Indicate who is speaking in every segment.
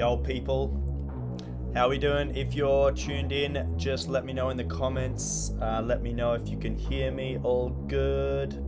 Speaker 1: Yo people, how we doing? If you're tuned in, just let me know in the comments. Let me know if you can hear me all good.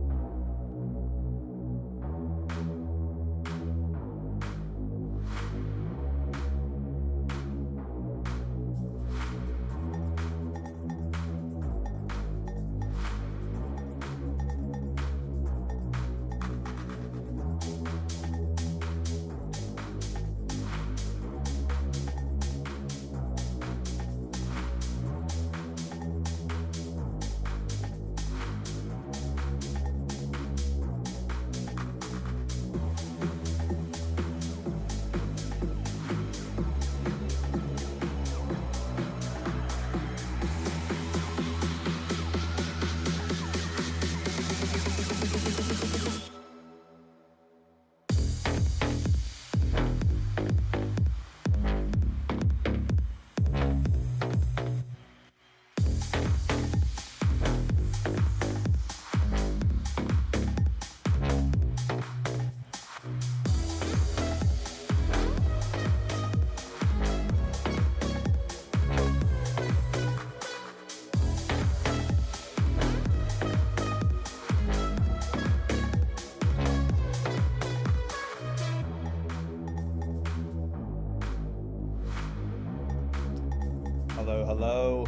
Speaker 1: Hello.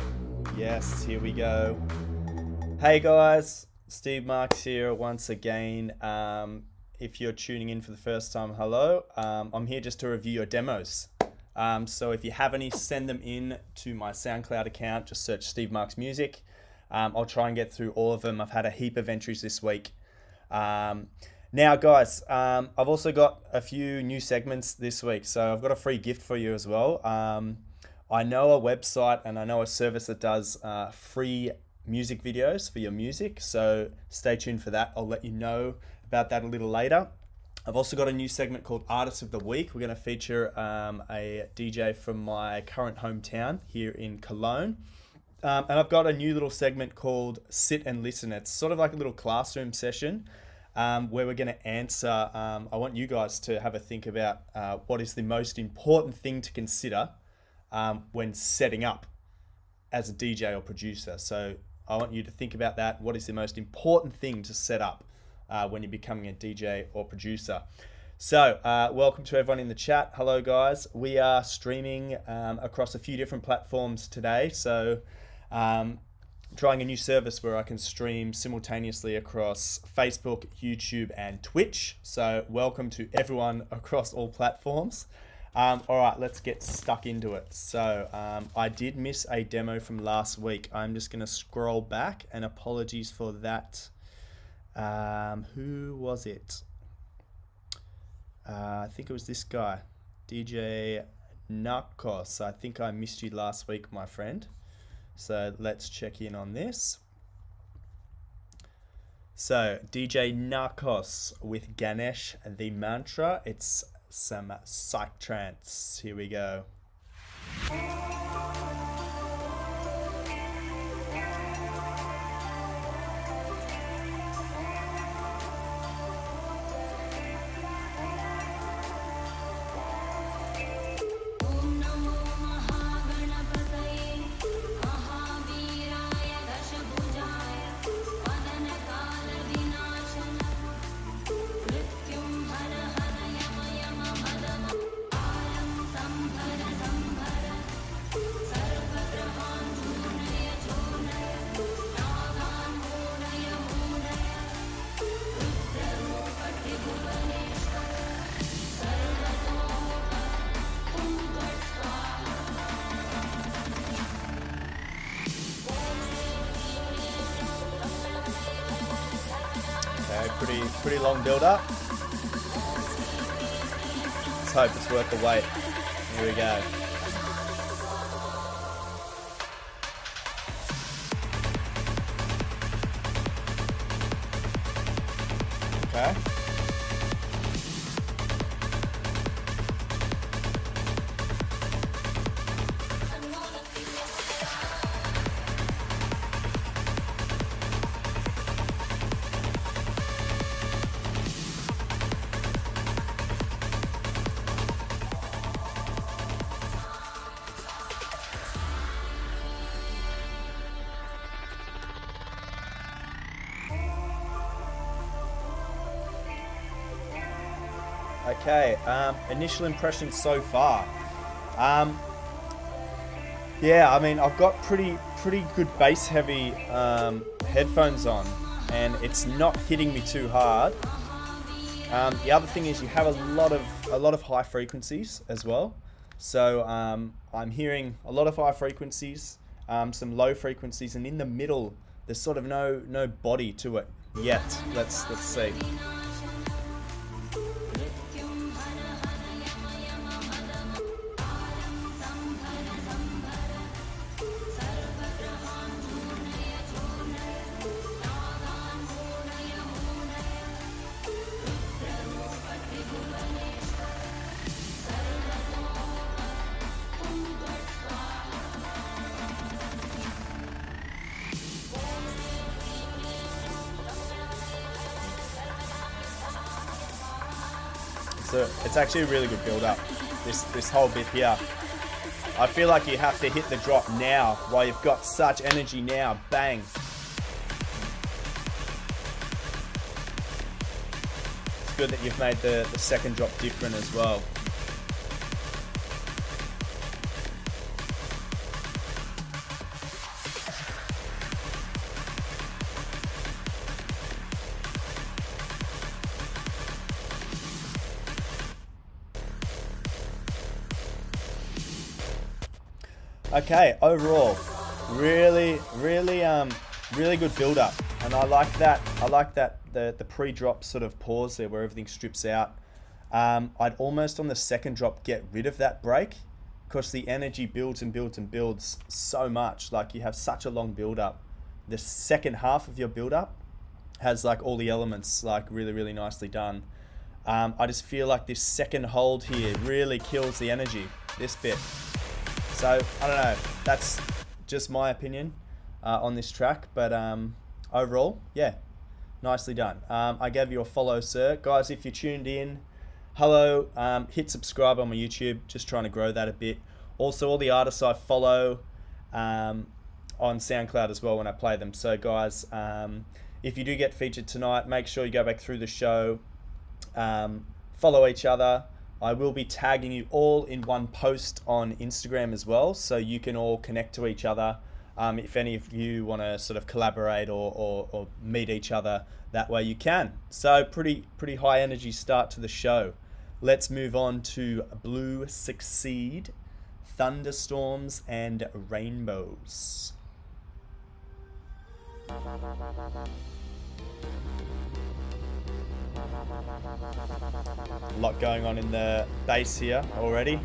Speaker 1: Yes, here we go. Hey guys, Steve Marks here once again. If you're tuning in for the first time, hello. I'm here just to review your demos. So if you have any, send them in to my SoundCloud account. Just search Steve Marks Music. I'll try and get through all of them. I've had a heap of entries this week. Now guys, I've also got a few new segments this week. So I've got a free gift for you as well. I know a website and I know a service that does free music videos for your music, so stay tuned for that. I'll let you know about that a little later. I've also got a new segment called Artist of the Week. We're going to feature a DJ from my current hometown here in Cologne. And I've got a new little segment called Sit and Listen. It's sort of like a little classroom session where we're going to answer, I want you guys to have a think about what is the most important thing to consider when setting up as a DJ or producer. So I want you to think about that. What is the most important thing to set up when you're becoming a DJ or producer? So welcome to everyone in the chat. Hello guys. We are streaming across a few different platforms today. So trying a new service where I can stream simultaneously across Facebook, YouTube, and Twitch. So welcome to everyone across all platforms. All right, let's get stuck into it. So I did miss a demo from last week. I'm just going to scroll back, and apologies for that. Who was it? I think it was this guy, DJ Narcos. I think I missed you last week, my friend. So let's check in on this. So DJ Narcos with Ganesh the Mantra. It's some psych trance. Here we go. Pretty long build up. Let's hope it's worth the wait. Here we go. Okay. Okay, initial impressions so far. Yeah, I mean, I've got pretty good bass heavy headphones on, and it's not hitting me too hard. The other thing is you have a lot of high frequencies as well. So I'm hearing a lot of high frequencies, some low frequencies, and in the middle there's sort of no body to it yet. Let's see. So it's actually a really good build up, this whole bit here. I feel like you have to hit the drop now while you've got such energy now. Bang. It's good that you've made the second drop different as well. Okay, overall, really good build up, and I like that. The pre-drop sort of pause there where everything strips out. I'd almost on the second drop get rid of that break, because the energy builds and builds and builds so much. Like, you have such a long build up. The second half of your build up has like all the elements like really nicely done. I just feel like this second hold here really kills the energy, this bit. So, I don't know, that's just my opinion on this track, but overall, yeah, nicely done. I gave you a follow, sir. Guys, if you're tuned in, hello, hit subscribe on my YouTube, just trying to grow that a bit. Also, all the artists I follow on SoundCloud as well when I play them. So, guys, if you do get featured tonight, make sure you go back through the show, follow each other. I will be tagging you all in one post on Instagram as well, so you can all connect to each other. If any of you want to sort of collaborate or meet each other, that way you can. So pretty high energy start to the show. Let's move on to Blue Succeed, Thunderstorms and Rainbows. A lot going on in the bass here already.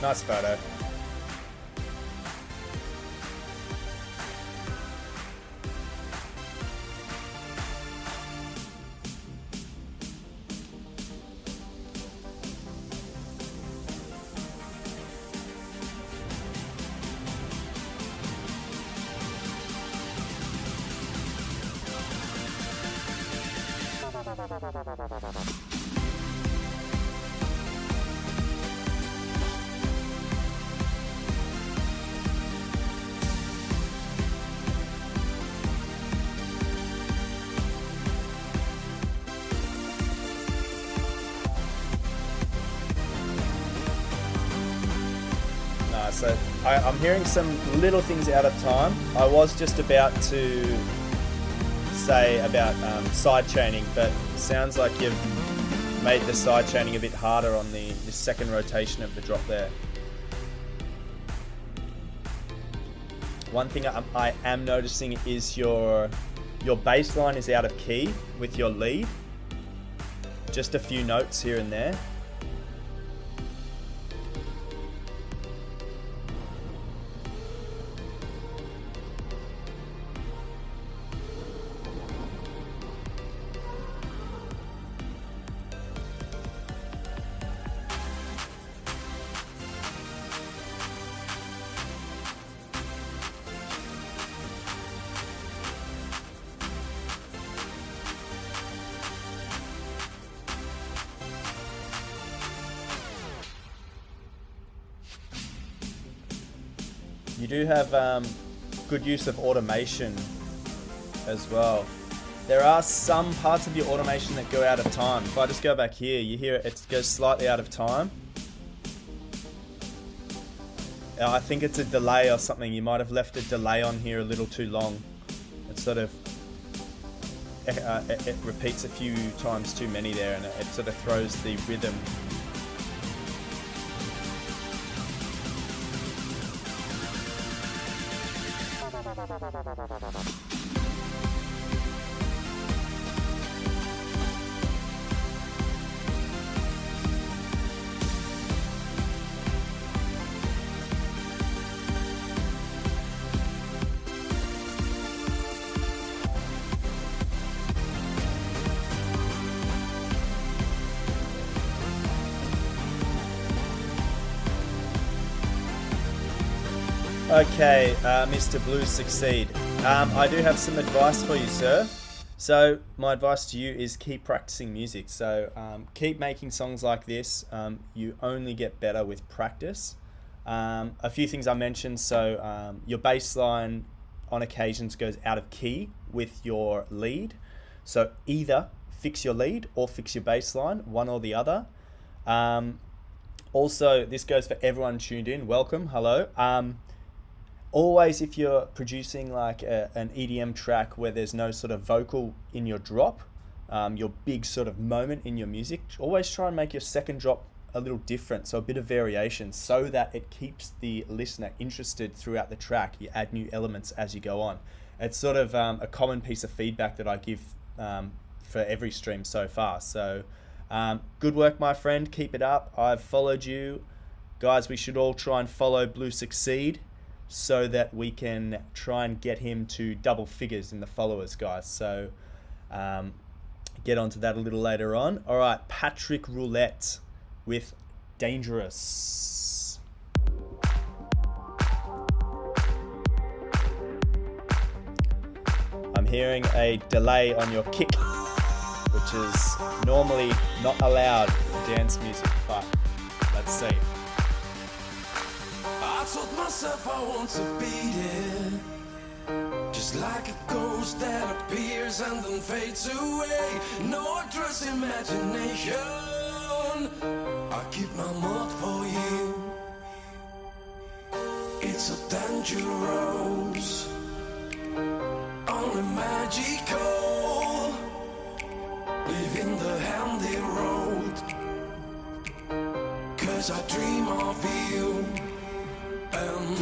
Speaker 1: Nice photo. So I'm hearing some little things out of time. I was just about to say about side chaining, but it sounds like you've made the side chaining a bit harder on the second rotation of the drop there. One thing I am noticing is your bass line is out of key with your lead. Just a few notes here and there. You do have good use of automation as well. There are some parts of your automation that go out of time. If I just go back here, you hear it goes slightly out of time. I think it's a delay or something. You might have left a delay on here a little too long. It sort of it repeats a few times too many there, and it sort of throws the rhythm. Okay, Mr. Blue Succeed. I do have some advice for you, sir. So my advice to you is keep practicing music. So keep making songs like this. You only get better with practice. A few things I mentioned. So your bass line on occasions goes out of key with your lead. So either fix your lead or fix your bass line, one or the other. Also, this goes for everyone tuned in. Welcome, hello. Always, if you're producing like an EDM track where there's no sort of vocal in your drop, your big sort of moment in your music, always try and make your second drop a little different, so a bit of variation, so that it keeps the listener interested throughout the track. You add new elements as you go on. It's sort of a common piece of feedback that I give for every stream so far. So good work, my friend. Keep it up. I've followed you. Guys, we should all try and follow Blue Succeed, so that we can try and get him to double figures in the followers, guys. So get onto that a little later on. All right, Patrick Roulette with Dangerous. I'm hearing a delay on your kick, which is normally not allowed in dance music, but let's see.
Speaker 2: I told myself I want to beat it, just like a ghost that appears and then fades away. No trust imagination, I keep my mouth for you. It's so dangerous, only magical, living the handy road, 'cause I dream of you. And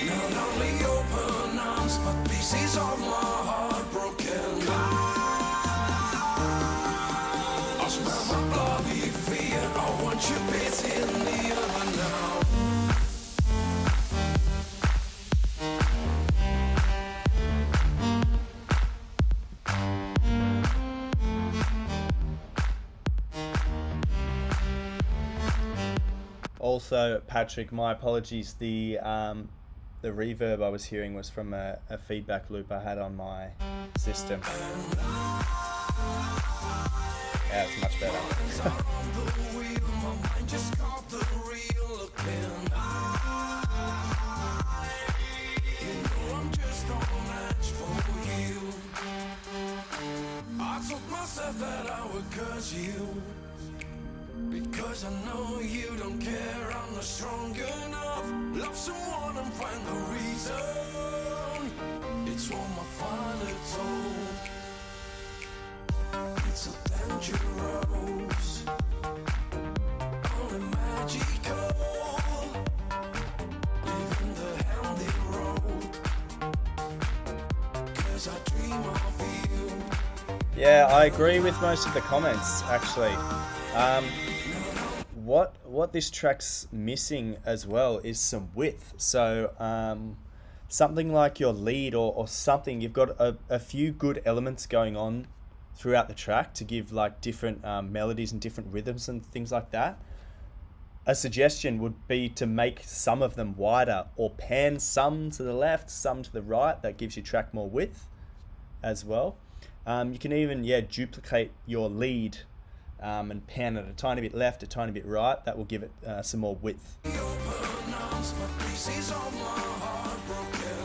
Speaker 2: not only open arms, but pieces of my heart broken. I smell my bloody fear. I want you beating the other now.
Speaker 1: Also, Patrick, my apologies. The reverb I was hearing was from a feedback loop I had on my system. Yeah, it's much better.
Speaker 2: I told myself that I would curse you, because I know you don't care. I'm not strong enough. Love someone and find the reason. It's what my father told. It's so dangerous, only magical, living the handy road, 'cause I dream of you.
Speaker 1: Yeah, I agree with most of the comments, actually. What this track's missing as well is some width. So something like your lead or something, you've got a few good elements going on throughout the track to give like different melodies and different rhythms and things like that. A suggestion would be to make some of them wider, or pan some to the left, some to the right. That gives your track more width as well. You can even duplicate your lead and pan it a tiny bit left, a tiny bit right. That will give it some more width.
Speaker 2: once, but pieces of my heart broken.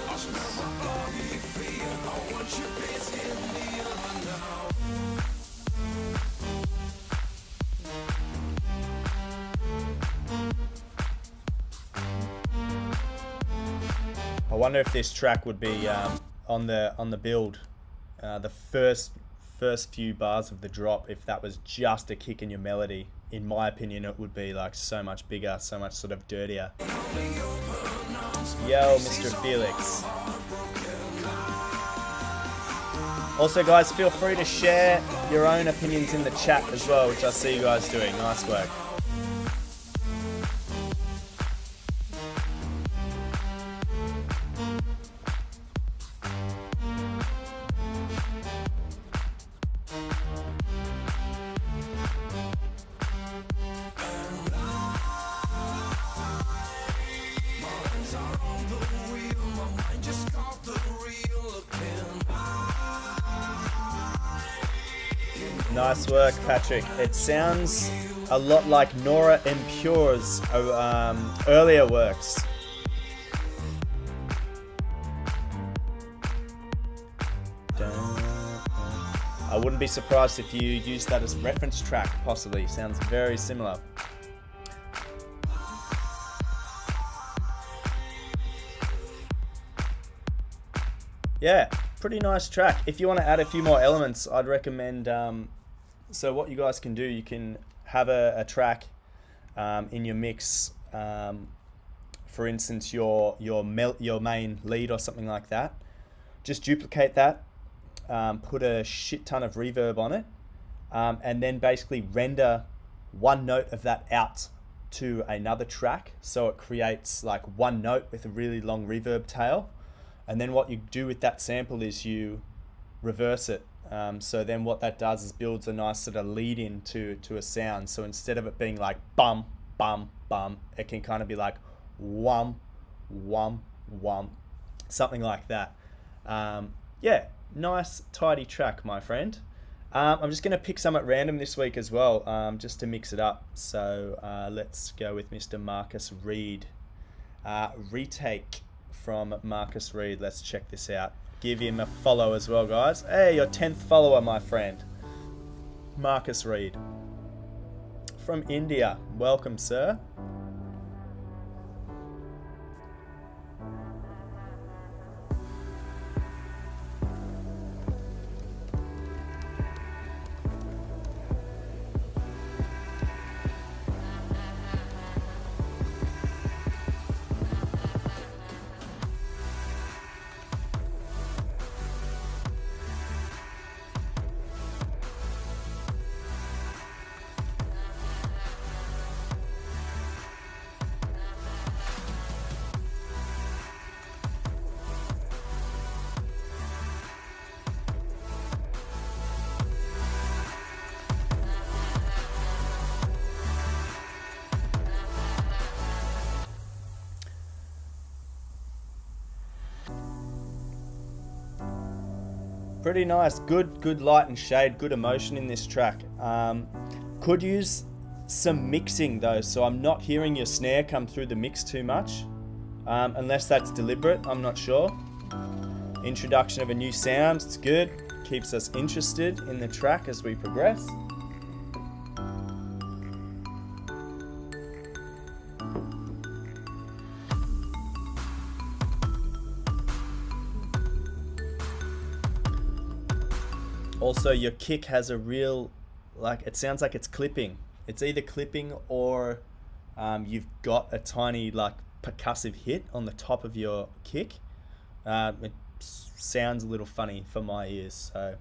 Speaker 2: I smell my bloody fear. I want you busy in the other now.
Speaker 1: I wonder if this track would be on the build, the first few bars of the drop. If that was just a kick in your melody, in my opinion, it would be like so much bigger, so much sort of dirtier. Yo, Mr. Felix. Also, guys, feel free to share your own opinions in the chat as well, which I see you guys doing. Nice work. Nice work, Patrick. It sounds a lot like Nora En Pure's earlier works. I wouldn't be surprised if you used that as a reference track, possibly. Sounds very similar. Yeah, pretty nice track. If you want to add a few more elements, I'd recommend... so what you guys can do, you can have a track in your mix, for instance, your main lead or something like that. Just duplicate that, put a shit ton of reverb on it, and then basically render one note of that out to another track, so it creates like one note with a really long reverb tail. And then what you do with that sample is you reverse it. So then what that does is builds a nice sort of lead in to a sound. So instead of it being like bum, bum, bum, it can kind of be like whum, whum, whum, something like that. Yeah, nice tidy track, my friend. I'm just going to pick some at random this week as well, just to mix it up. So let's go with Mr. Marcus Reed. Retake from Marcus Reed. Let's check this out. Give him a follow as well, guys. Hey, your 10th follower, my friend. Marcus Reed. From India. Welcome, sir. Pretty nice. Good light and shade, good emotion in this track. Could use some mixing though, so I'm not hearing your snare come through the mix too much, unless that's deliberate. I'm not sure. Introduction of a new sound, it's good. Keeps us interested in the track as we progress. Also, your kick has a real, like, it sounds like it's clipping. It's either clipping or you've got a tiny, like, percussive hit on the top of your kick. It sounds a little funny for my ears, so...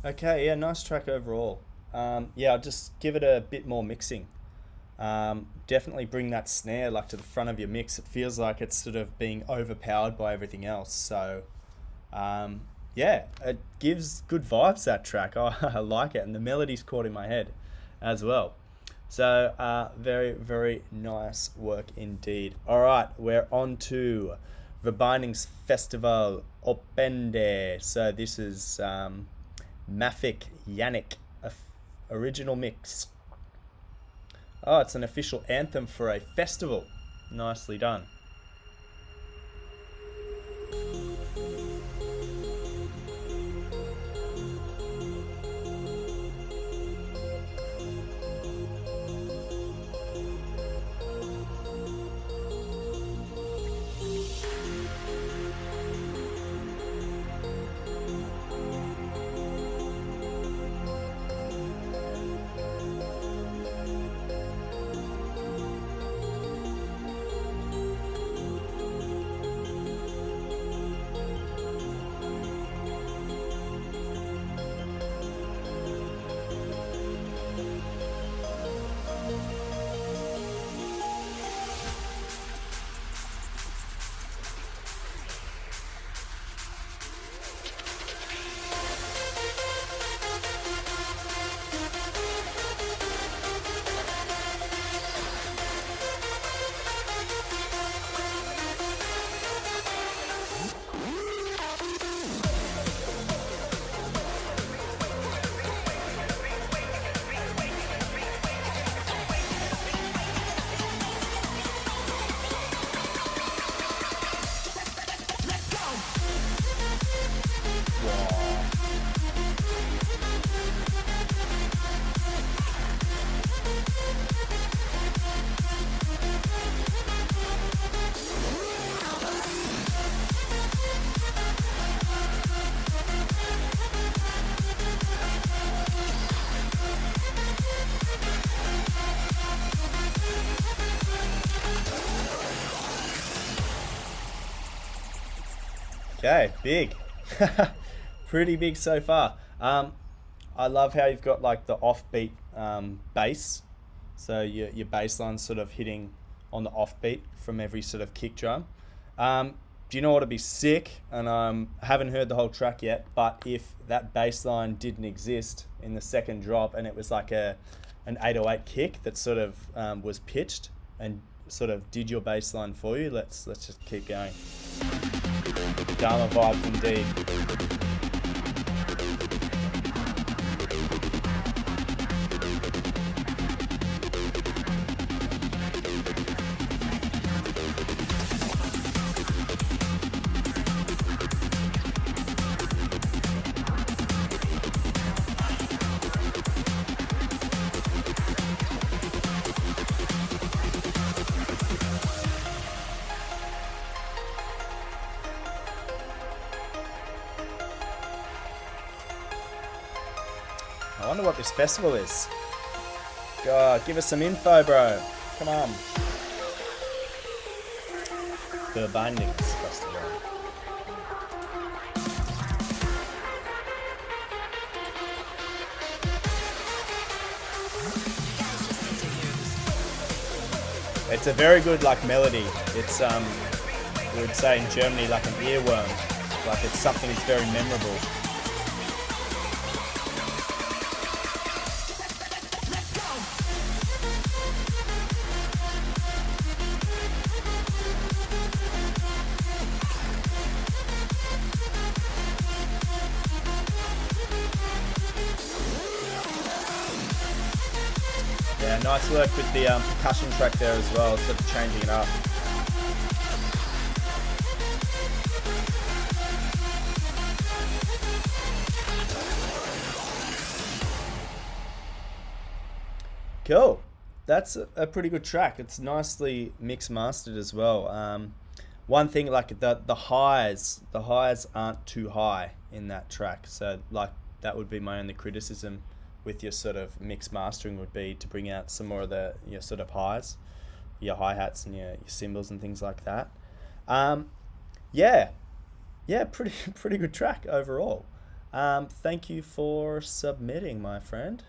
Speaker 1: Okay, yeah, nice track overall. Yeah, I'll just give it a bit more mixing. Definitely bring that snare like to the front of your mix. It feels like it's sort of being overpowered by everything else. So um, yeah, it gives good vibes, that track. I like it, and the melody's caught in my head as well. So very very nice work indeed. All right, we're on to the Bindings Festival Opende. So this is Mafik Yannick original mix. Oh, it's an official anthem for a festival. Nicely done. Okay, big. Pretty big so far. I love how you've got like the offbeat bass. So your bass line's sort of hitting on the offbeat from every sort of kick drum. Do you know what would be sick? And I haven't heard the whole track yet, but if that bass line didn't exist in the second drop and it was like an 808 kick that sort of was pitched and sort of did your bass line for you, let's just keep going. Dharma vibes indeed. I wonder what this festival is. God, give us some info, bro. Come on. The Bindings Festival. It's a very good like melody. It's we would say in Germany like an earworm. Like it's something that's very memorable. Yeah, nice work with the percussion track there as well, sort of changing it up. Cool. That's a pretty good track. It's nicely mixed mastered as well. One thing, like the highs aren't too high in that track. So like that would be my only criticism with your sort of mix mastering would be to bring out some more of your sort of highs, your hi-hats and your cymbals and things like that. Yeah, pretty good track overall. Thank you for submitting, my friend.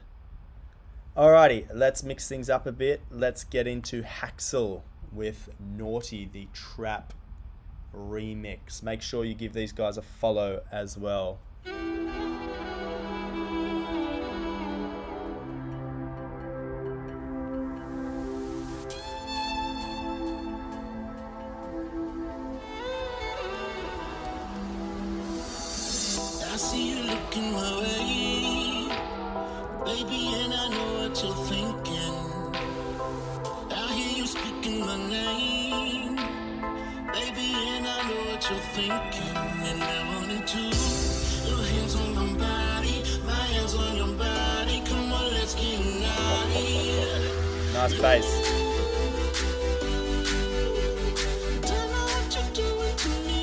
Speaker 1: Alrighty, let's mix things up a bit. Let's get into Haxel with Naughty, the trap remix. Make sure you give these guys a follow as well.
Speaker 2: I see you looking my way, baby, and I know what you're thinking. I hear you speaking my name, baby, and I know what you're thinking. And I wanted to, your hands on my body, my hands on your body. Come on, let's get naughty.
Speaker 1: Nice bass.
Speaker 2: Don't know what you're doing to me.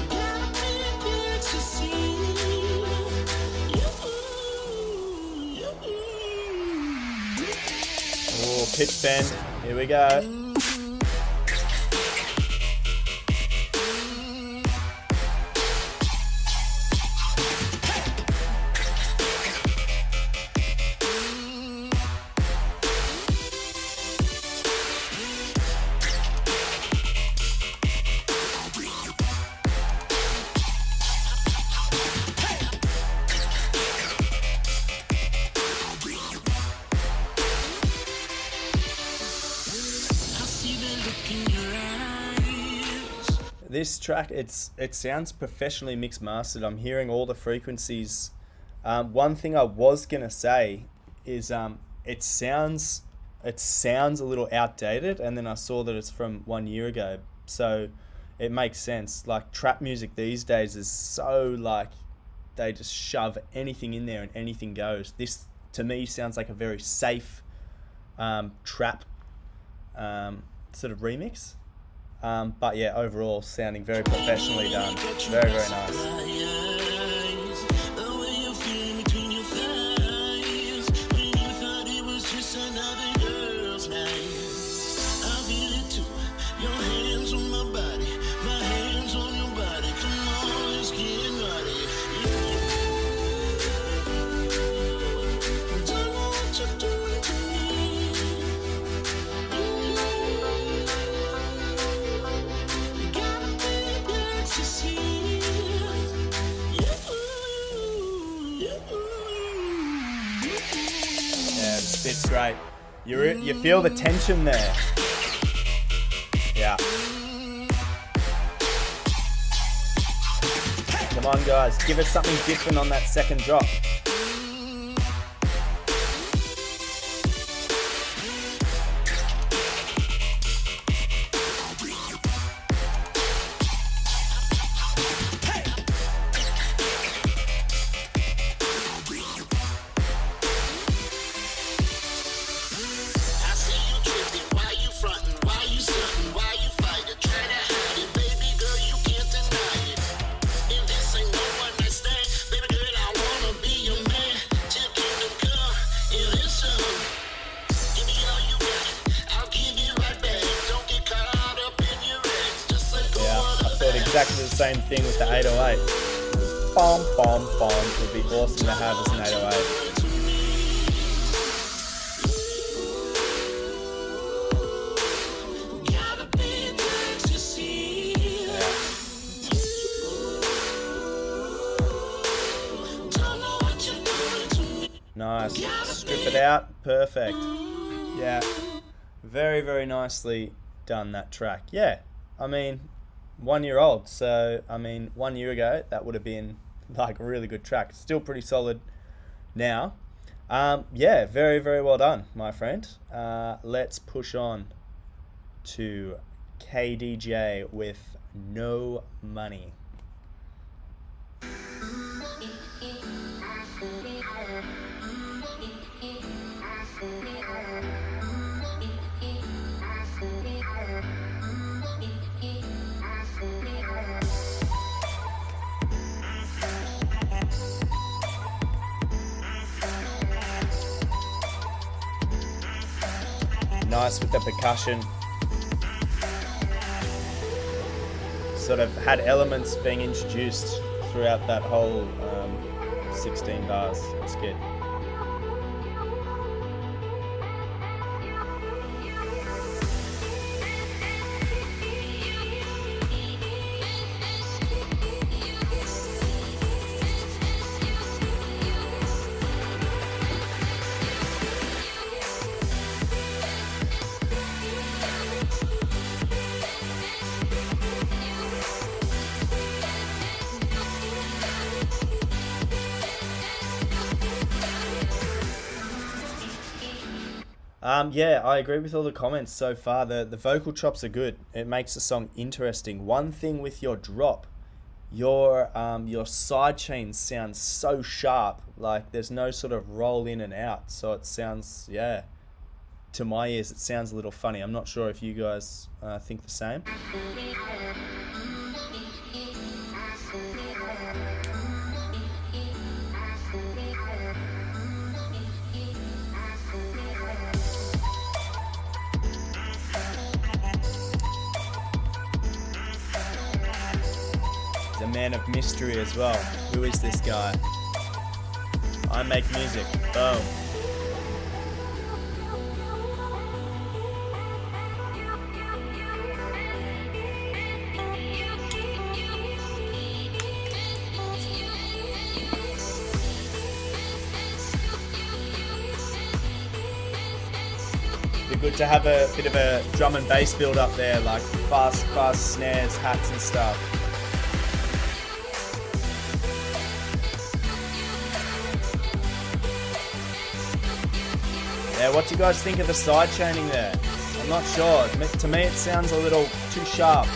Speaker 2: Gotta be good to see
Speaker 1: Oh, pitch bend. Here we go. This track, it sounds professionally mixed mastered. I'm hearing all the frequencies. One thing I was gonna say is it sounds a little outdated, and then I saw that it's from 1 year ago, so it makes sense. Like, trap music these days is so, like, they just shove anything in there and anything goes. This to me sounds like a very safe trap sort of remix. But yeah, overall sounding very professionally done. Very, very nice. It's great. You feel the tension there. Yeah. Come on, guys. Give us something different on that second drop. Exactly the same thing with the 808. Bomb, bomb, bomb. It would be awesome to have as an 808. Nice. Strip it out. Perfect. Yeah. Very, very nicely done, that track. Yeah. I mean, 1 year old, so I mean 1 year ago that would have been like a really good track. Still pretty solid now. Yeah, very, very well done, my friend. Let's push on to KDJ with No Money. Nice with the percussion. sort of had elements being introduced throughout that whole 16 bars. It's good. Yeah, I agree with all the comments so far. The vocal chops are good. It makes the song interesting. One thing with your drop, your side chains sound so sharp. Like there's no sort of roll in and out. So it sounds, yeah, to my ears, it sounds a little funny. I'm not sure if you guys think the same. He's a man of mystery as well. Who is this guy? I make music. Boom. Be good to have a bit of a drum and bass build up there, like fast snares, hats and stuff. Yeah, what do you guys think of the side chaining there? I'm not sure. To me, it sounds a little too sharp.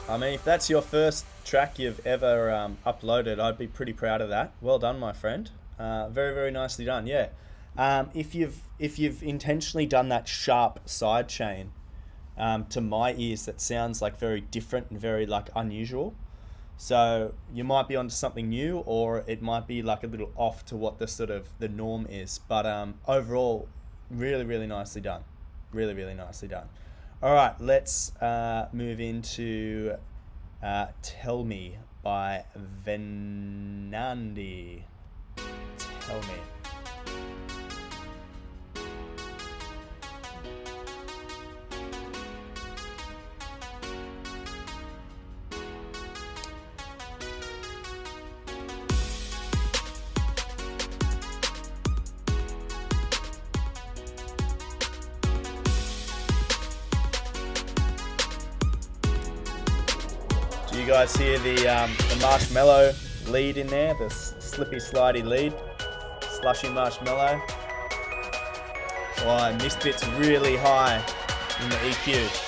Speaker 1: I mean, if that's your first track you've ever uploaded, I'd be pretty proud of that. Well done, my friend. Very, very nicely done. Yeah. If you've intentionally done that sharp side chain, to my ears, that sounds like very different and very like unusual. So you might be onto something new, or it might be like a little off to what the sort of the norm is. But overall, really, really nicely done. Really, really nicely done. All right, let's move into Tell Me by Venandi. Tell Me. Do you guys hear the marshmallow lead in there? The slippy slidey lead. Slushy marshmallow. Oh, and this bit's really high in the EQ.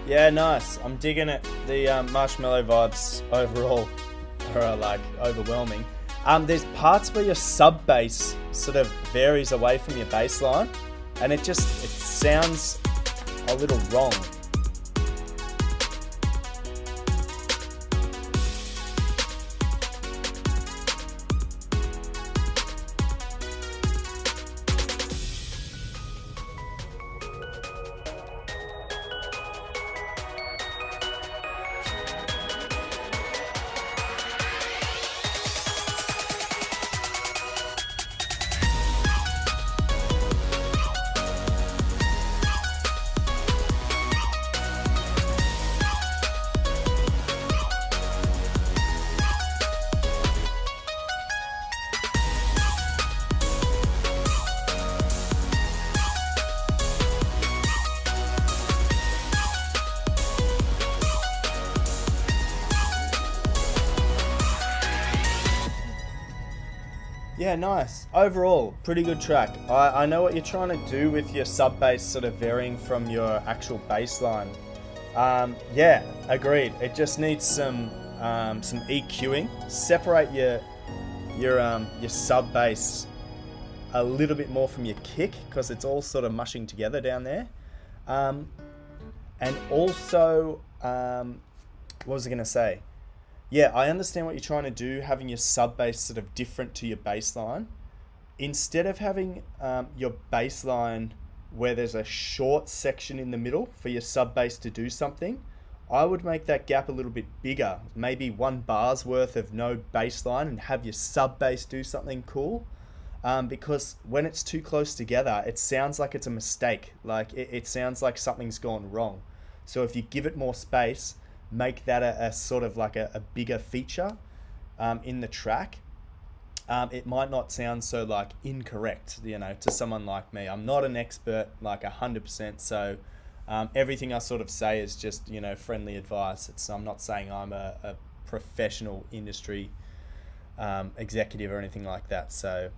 Speaker 1: Yeah, nice. I'm digging it. The marshmallow vibes overall are like overwhelming. There's parts where your sub bass sort of varies away from your bass line, and it sounds a little wrong. Yeah, nice. Overall, pretty good track. I know what you're trying to do with your sub bass sort of varying from your actual bass line. Yeah, agreed. It just needs some EQing. Separate your sub bass a little bit more from your kick because it's all sort of mushing together down there. And also, what was I going to say? Yeah, I understand what you're trying to do, having your sub bass sort of different to your bass line. Instead of having your bass line where there's a short section in the middle for your sub bass to do something, I would make that gap a little bit bigger, maybe 1 bar's worth of no bass line, and have your sub bass do something cool. Because when it's too close together, it sounds like it's a mistake. Like it sounds like something's gone wrong. So if you give it more space, make that a sort of like a bigger feature in the track, it might not sound so like incorrect, to someone like me. I'm not an expert like 100%, so everything I sort of say is just, friendly advice. I'm not saying I'm a professional industry executive or anything like that. So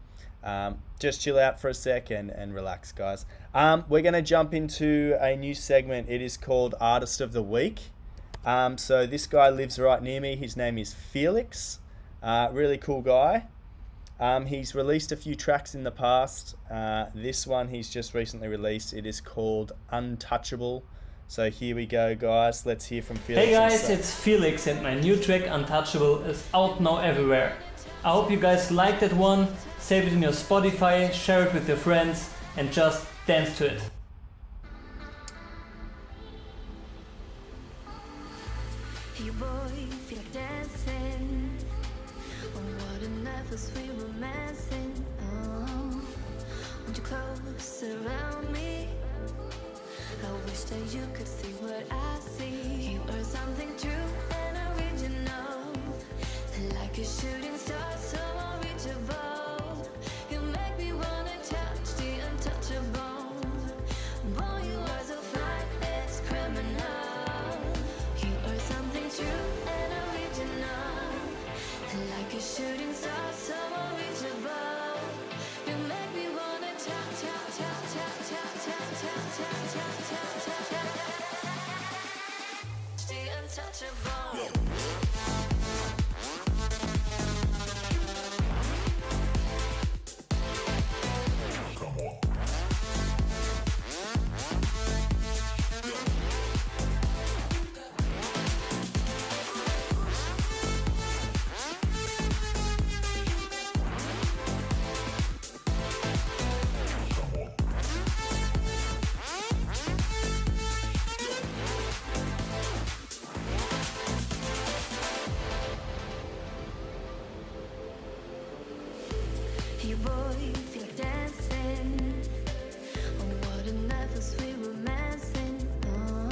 Speaker 1: just chill out for a sec and relax, guys. We're going to jump into a new segment. It is called Artist of the Week. So this guy lives right near me. His name is Felix. Really cool guy. He's released a few tracks in the past. This one he's just recently released. It is called Untouchable. So here we go, guys. Let's hear from Felix.
Speaker 3: Hey guys, it's Felix and my new track Untouchable is out now everywhere. I hope you guys like that one. Save it in your Spotify, share it with your friends and just dance to it.
Speaker 4: Hey boy, feel like dancing. Oh, what a night for sweet romancing. Oh, won't you close around me? I wish that you could see what I see. You are something true and original, like a shooting star, so unreachable. You make me wanna touch the untouchable. Boy, you are so fine, it's criminal. You are something true and original, like a shooting star, so unreachable. You make me wanna touch the untouchable. You boy, feel like dancing. Oh, what a night for sweet romancing. Oh,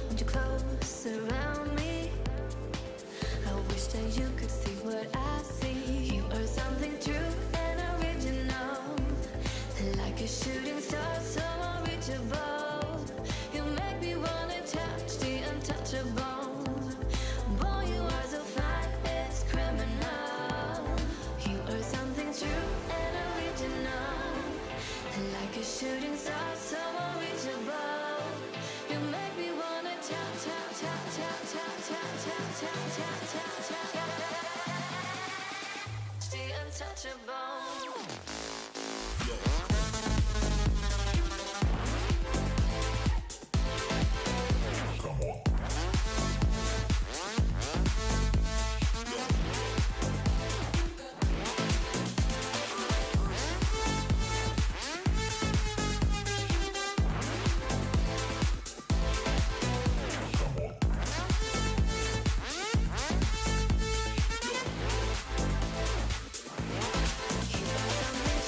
Speaker 4: won't you close around me? I wish that you could see what I see. You are something true and original, like a shooting star, so unreachable. You make me wanna touch the untouchable. Boy, you are so fine, it's criminal. You are something true and original, like a shooting star, so unreachable. You make me wanna touch the untouchable. You are something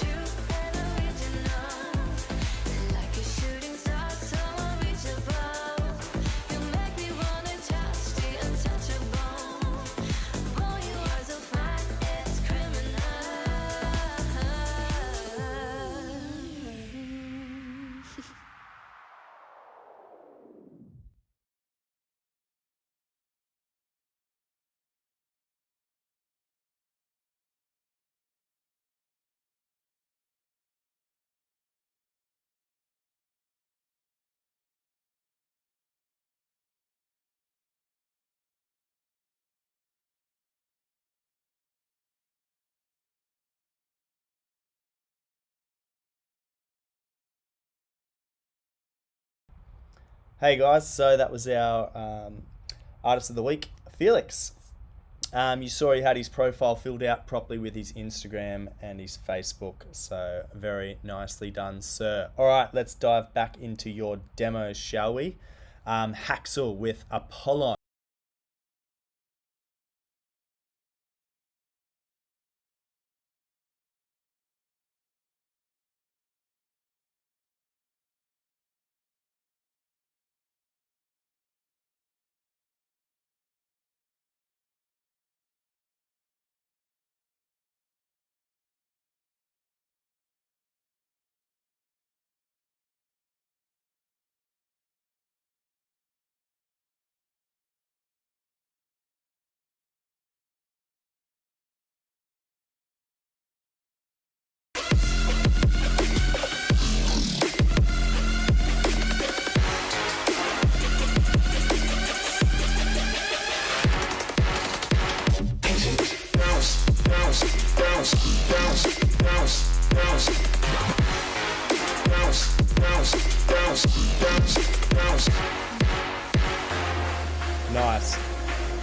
Speaker 1: Hey guys, so that was our artist of the week, Felix. You saw he had his profile filled out properly with his Instagram and his Facebook, so very nicely done, sir. All right, let's dive back into your demos, shall we? Haxel with Apollon. Nice.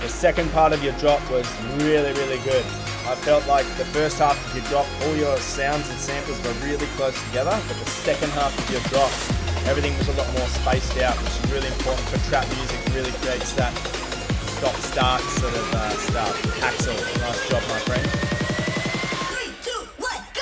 Speaker 1: The second part of your drop was really, really good. I felt like the first half of your drop, all your sounds and samples were really close together, but the second half of your drop, everything was a lot more spaced out, which is really important for trap music. It really creates that stop-start sort of stuff. Axel, nice job, my friend.
Speaker 4: 3, 2, 1, go!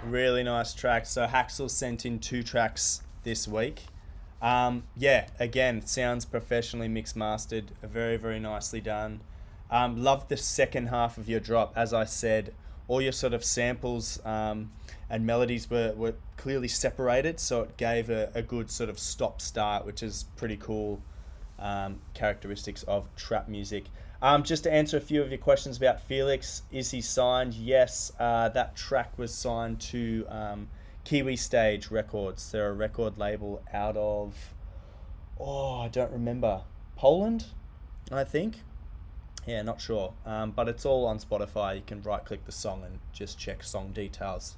Speaker 1: Really nice track. So Haxel sent in 2 tracks this week. Yeah, again, sounds professionally mixed mastered, very, very nicely done. Loved the second half of your drop. As I said, all your sort of samples and melodies were clearly separated, so it gave a good sort of stop-start, which is pretty cool characteristics of trap music. Just to answer a few of your questions about Felix, is he signed? Yes, that track was signed to Kiwi Stage Records. They're a record label out of, I don't remember, Poland, I think. Yeah, not sure. But it's all on Spotify. You can right-click the song and just check song details.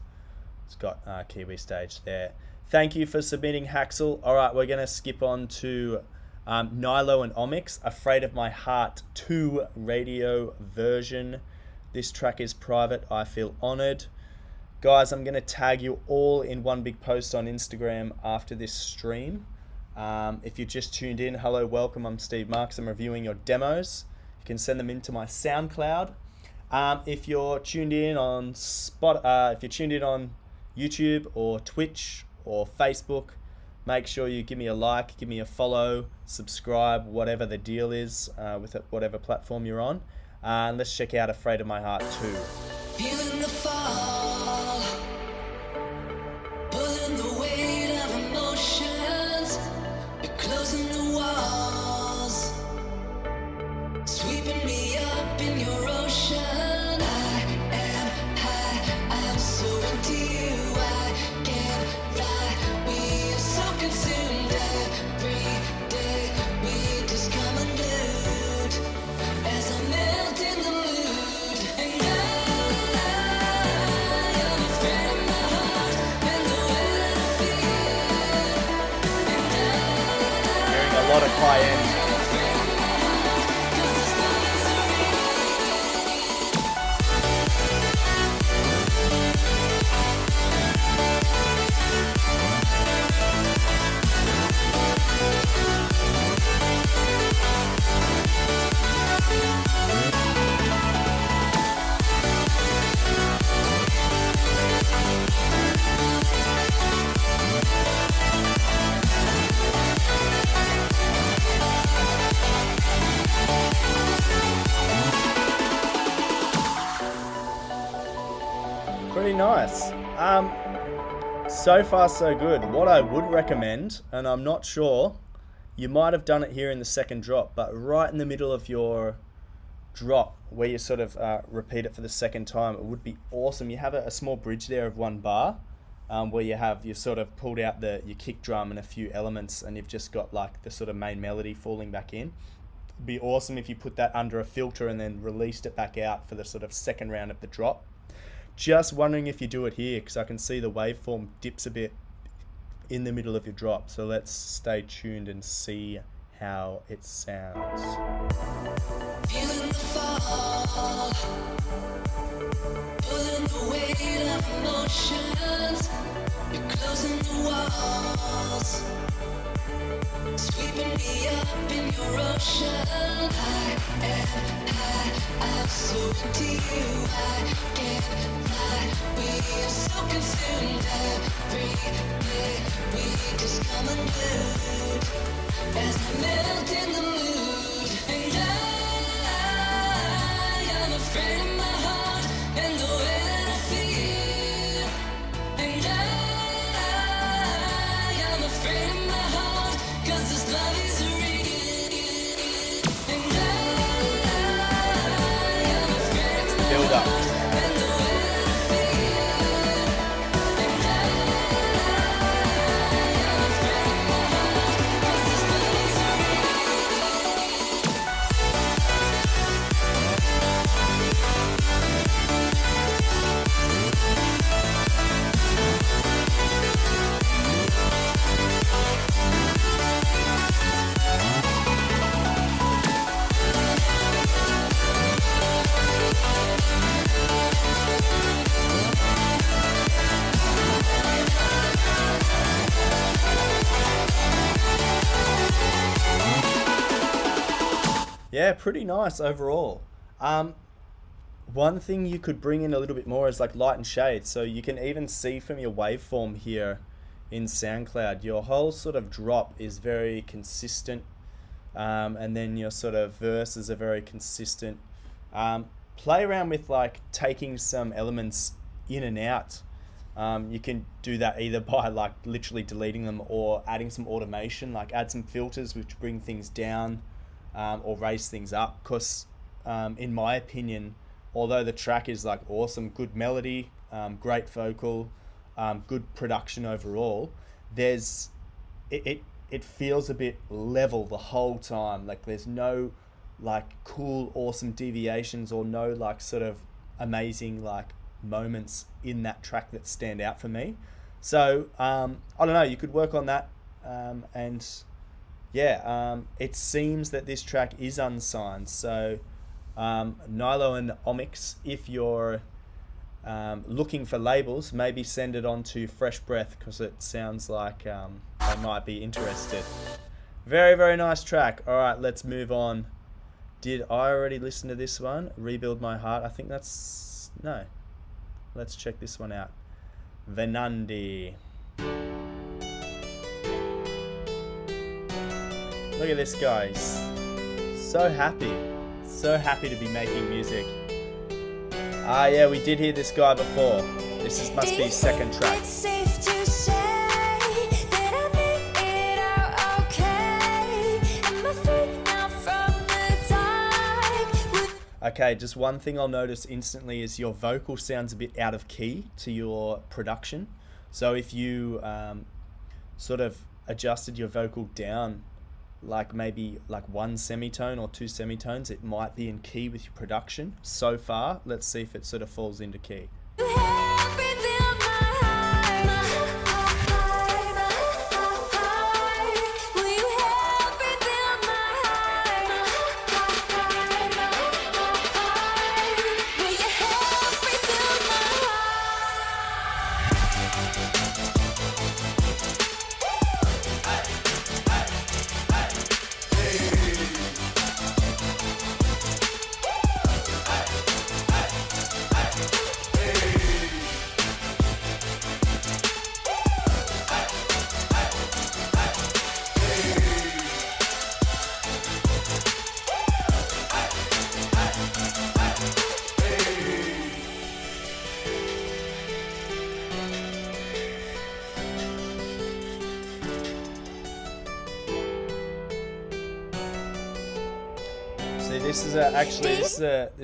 Speaker 1: It's got Kiwi Stage there. Thank you for submitting, Haxel. All right, we're going to skip on to Nilo and Omix, Afraid of My Heart 2 radio version. This track is private. I feel honored. Guys, I'm going to tag you all in one big post on Instagram after this stream. If you just tuned in, hello, welcome. I'm Steve Marks. I'm reviewing your demos. You can send them into my SoundCloud. If you're tuned in on if you're tuned in on YouTube or Twitch or Facebook, make sure you give me a like, give me a follow, subscribe, whatever the deal is with whatever platform you're on. And let's check out Afraid of My Heart 2.
Speaker 2: Feeling the fall, pulling the weight of emotions. You're closing the walls, sweeping me up in your ocean. I am high, I'm so into you. I can't fly, we are so consumed every day. We just come unglued as I melt in the mood. And I'm afraid of my heart and the way that I feel. And
Speaker 1: Hearing a lot of cayenne. Pretty nice. So far so good. What I would recommend, and I'm not sure, you might have done it here in the second drop, but right in the middle of your drop where you sort of repeat it for the second time, it would be awesome. You have a small bridge there of 1 bar where you sort of pulled out your kick drum and a few elements, and you've just got like the sort of main melody falling back in. It'd be awesome if you put that under a filter and then released it back out for the sort of second round of the drop. Just wondering if you do it here, because I can see the waveform dips a bit in the middle of your drop. So let's stay tuned and see how it sounds.
Speaker 5: Feeling the fall, pulling the weight of emotions. You're closing the walls, sweeping me up in your ocean. I'm so into you, I can't lie. We are so consumed every day. We just come unglued as I melt in the mood. And I'm afraid of my heart and the way that I feel. And I'm afraid of my heart, 'cause this love is real. And I'm afraid of my
Speaker 1: Build up.
Speaker 5: and the way that I feel. And I'm afraid of my heart, 'cause this love is
Speaker 1: Yeah, pretty nice overall. One thing you could bring in a little bit more is like light and shade. So you can even see from your waveform here in SoundCloud, your whole sort of drop is very consistent. And then your sort of verses are very consistent. Play around with like taking some elements in and out. You can do that either by like literally deleting them or adding some automation, like add some filters which bring things down or raise things up. Because in my opinion, although the track is like awesome, good melody, great vocal, good production overall, it feels a bit level the whole time. Like there's no like cool, awesome deviations or no like sort of amazing like moments in that track that stand out for me. So I don't know, you could work on that. And yeah, it seems that this track is unsigned. So Nilo and Omics, if you're looking for labels, maybe send it on to Fresh Breath, because it sounds like they might be interested. Very, very nice track. All right, let's move on. Did I already listen to this one? Rebuild My Heart. I think that's... No. Let's check this one out. Venandi. Look at this guy. He's so happy. So happy to be making music. Ah, yeah, we did hear this guy before. Must be his second track.
Speaker 4: It's safe to say that I made it out okay. I'm afraid now from the dark.
Speaker 1: Okay, just one thing I'll notice instantly is your vocal sounds a bit out of key to your production. So if you sort of adjusted your vocal down like maybe like 1 semitone or 2 semitones, it might be in key with your production. So far, let's see if it sort of falls into key.
Speaker 4: You help rebuild my heart. Will you help rebuild my heart? Will you help rebuild my
Speaker 1: See, this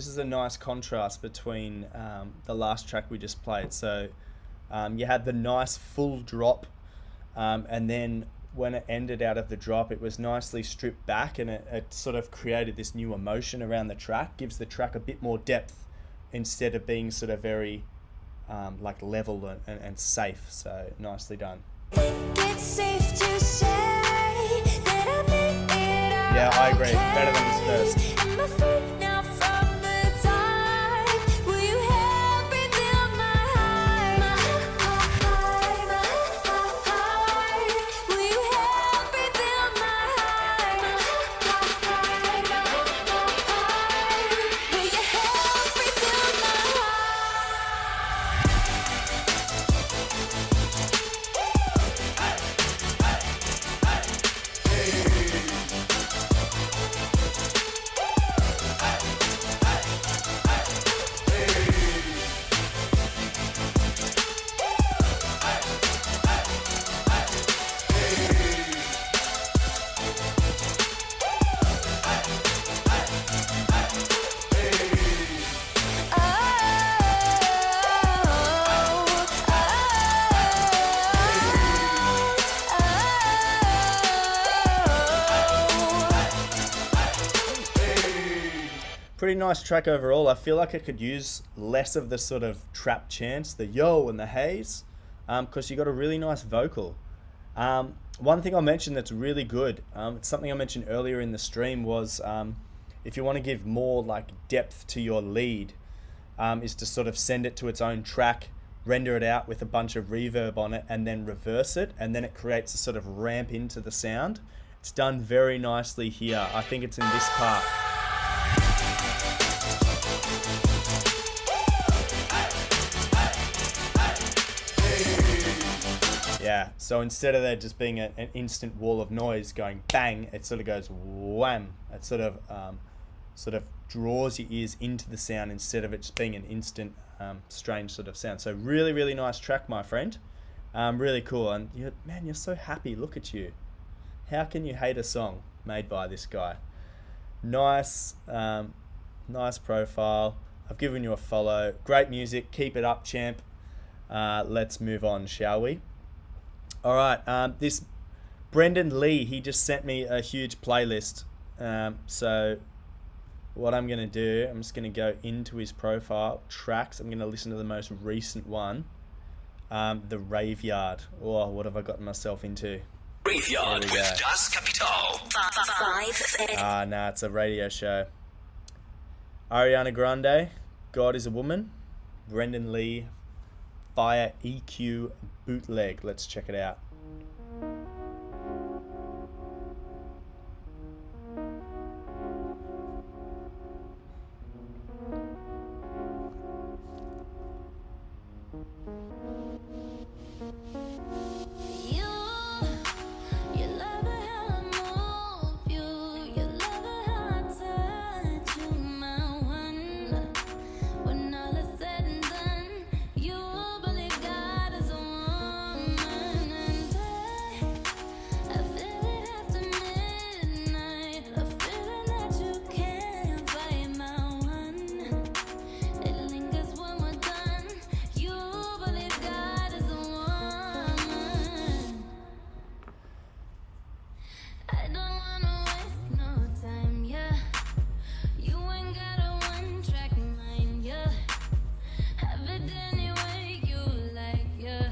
Speaker 1: is a nice contrast between the last track we just played. So you had the nice full drop, and then when it ended out of the drop, it was nicely stripped back, and it sort of created this new emotion around the track, gives the track a bit more depth instead of being sort of very like level and safe. So nicely done.
Speaker 4: It's safe to say that I made it all
Speaker 1: Yeah, I agree. Better than his first.
Speaker 4: I'm afraid now from the dark. Will you help me build my heart? My heart, my heart. Will you help me build my heart? My heart, my heart. Will you help me build my
Speaker 1: Pretty nice track overall. I feel like it could use less of the sort of trap chants, the yo and the haze, because you got a really nice vocal. One thing I'll mention that's really good, it's something I mentioned earlier in the stream, was if you want to give more like depth to your lead, is to sort of send it to its own track, render it out with a bunch of reverb on it, and then reverse it, and then it creates a sort of ramp into the sound. It's done very nicely here. I think it's in this part. Yeah, so instead of there just being an instant wall of noise going bang, it sort of goes wham. It sort of draws your ears into the sound instead of it just being an instant strange sort of sound. So really, really nice track, my friend. Really cool. And you're so happy. Look at you. How can you hate a song made by this guy? Nice, nice profile. I've given you a follow. Great music. Keep it up, champ. Let's move on, shall we? All right. This Brendan Lee, he just sent me a huge playlist. So what I'm going to do, I'm just going to go into his profile, tracks. I'm going to listen to the most recent one, The Raveyard. Oh, what have I gotten myself into?
Speaker 6: Graveyard with Das Kapital.
Speaker 5: 5.
Speaker 1: Nah, it's a radio show. Ariana Grande, God is a Woman. Brendan Lee, Fire EQ Bootleg. Let's check it out.
Speaker 4: You love it how I move you. You love it how I touch you, my one. When all is said and done, you believe God is a woman. And I feel it after midnight, a feeling that you can't fight, my one. It lingers when we're done. You believe God is a woman. I don't wanna waste no time, yeah. You ain't got a one-track mind, yeah. Have it any way you like, yeah.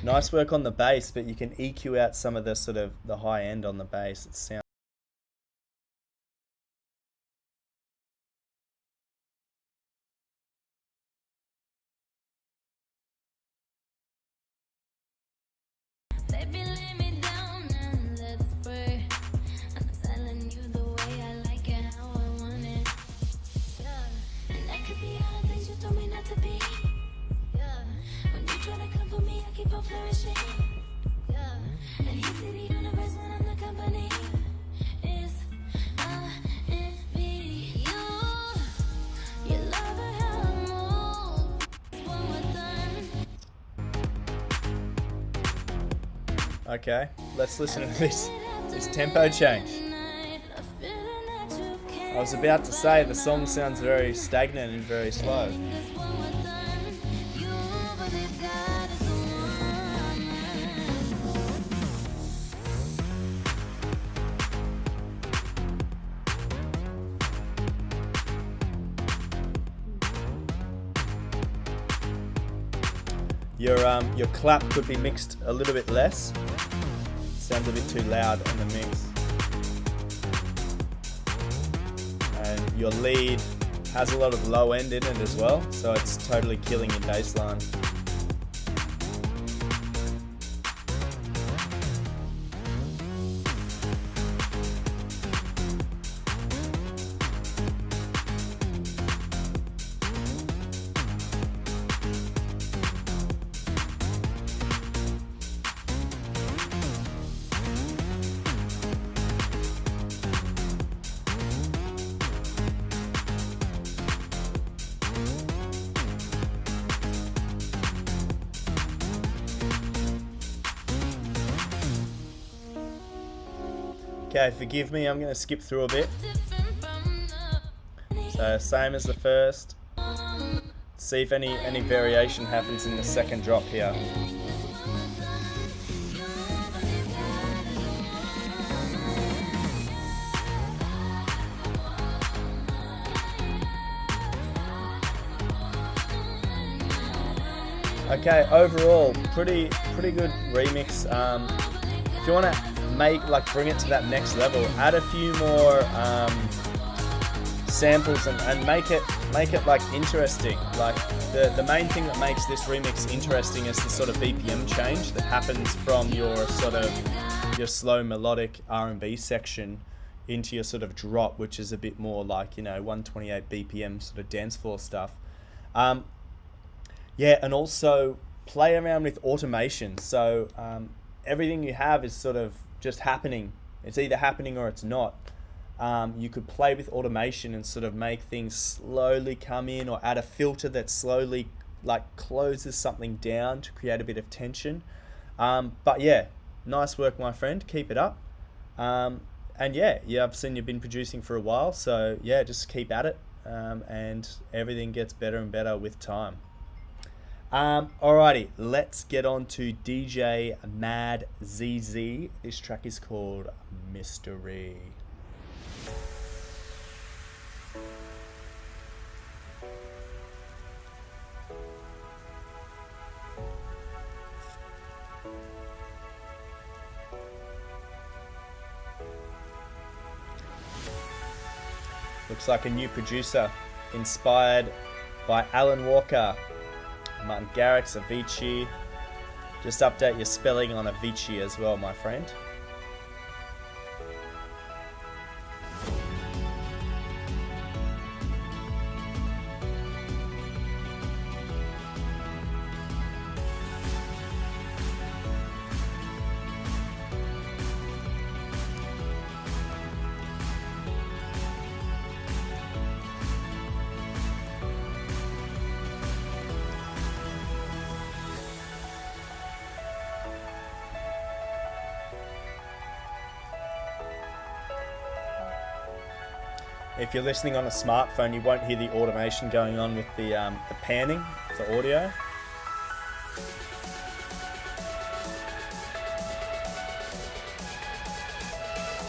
Speaker 1: Nice work on the bass, but you can EQ out some of the sort of the high end on the bass. It sounds.
Speaker 4: Baby, lay me down and let's pray. I'm telling you the way I like it, how I want it. Yeah. And I could be all the things you told me not to be. Yeah. When you try to come for me, I keep on flourishing. Yeah. And he see the universe when I'm the company. It's me. You love it how I move. When we're done.
Speaker 1: Okay, let's listen to this tempo change.
Speaker 4: I
Speaker 1: was about to say the song sounds very stagnant and very slow. Your clap could be mixed a little bit less. Sounds a bit too loud on the mix. And your lead has a lot of low end in it as well, so it's totally killing your bass line. Okay, forgive me, I'm going to skip through a bit. So same as the first. See if any variation happens in the second drop here. Okay, overall, pretty good remix. If you want to bring it to that next level, add a few more samples and make it like interesting. Like the main thing that makes this remix interesting is the sort of BPM change that happens from your sort of your slow melodic R&B section into your sort of drop, which is a bit more like, 128 BPM sort of dance floor stuff. Yeah, and also play around with automation. So everything you have is sort of just happening. It's either happening or it's not. You could play with automation and sort of make things slowly come in, or add a filter that slowly closes something down to create a bit of tension. But yeah, nice work, my friend. Keep it up. And yeah, I've seen you've been producing for a while, so yeah, just keep at it. And everything gets better and better with time. Alrighty, let's get on to DJ Mad ZZ. This track is called Mystery. Looks like a new producer, inspired by Alan Walker, Martin Garrix, Avicii. Just update your spelling on Avicii as well, my friend. If you're listening on a smartphone, you won't hear the automation going on with the panning for audio.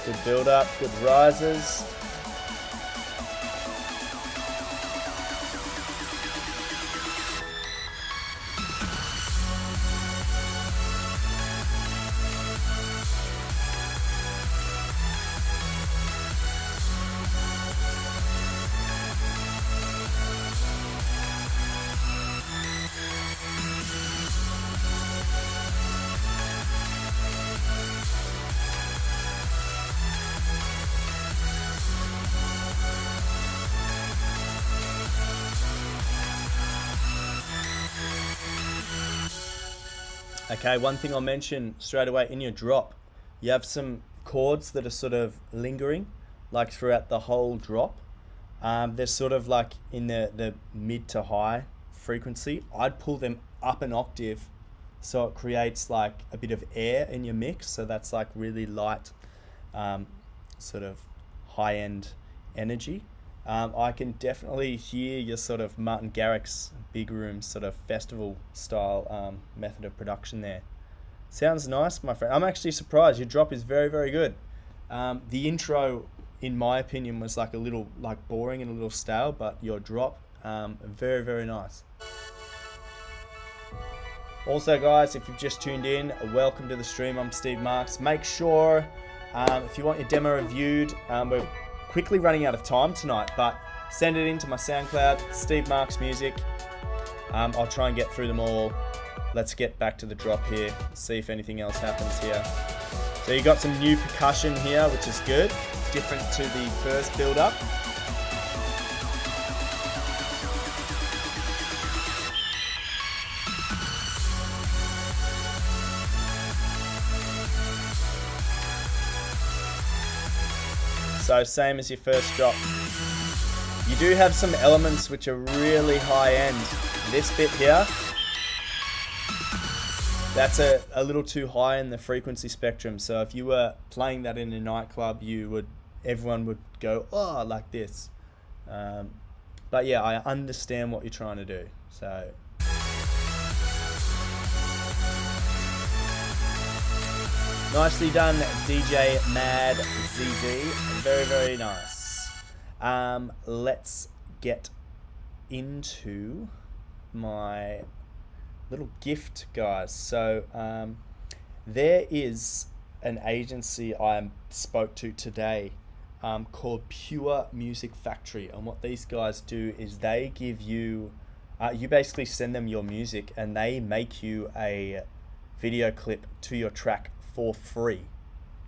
Speaker 1: Good build up, good rises. Okay, one thing I'll mention straight away, in your drop, you have some chords that are sort of lingering, like throughout the whole drop. They're sort of like in the mid to high frequency. I'd pull them up an octave so it creates like a bit of air in your mix. So that's like really light, sort of high end energy. I can definitely hear your sort of Martin Garrix's big room sort of festival style method of production there. Sounds nice, my friend. I'm actually surprised. Your drop is very, very good. The intro, in my opinion, was like a little like boring and a little stale, but your drop, very, very nice. Also, guys, if you've just tuned in, welcome to the stream. I'm Steve Marks. Make sure, if you want your demo reviewed, we're quickly running out of time tonight, but send it into my SoundCloud, Steve Marks Music. I'll try and get through them all. Let's get back to the drop here, see if anything else happens here. So you got some new percussion here, which is good, different to the first build-up. So same as your first drop. You do have some elements which are really high end. This bit here, that's a little too high in the frequency spectrum. So if you were playing that in a nightclub, everyone would go, oh, like this. But yeah, I understand what you're trying to do. So nicely done, DJ Mad ZZ. Very, very nice. Let's get into my little gift, guys. So there is an agency I spoke to today called Pure Music Factory, and what these guys do is they give you, you basically send them your music and they make you a video clip to your track for free.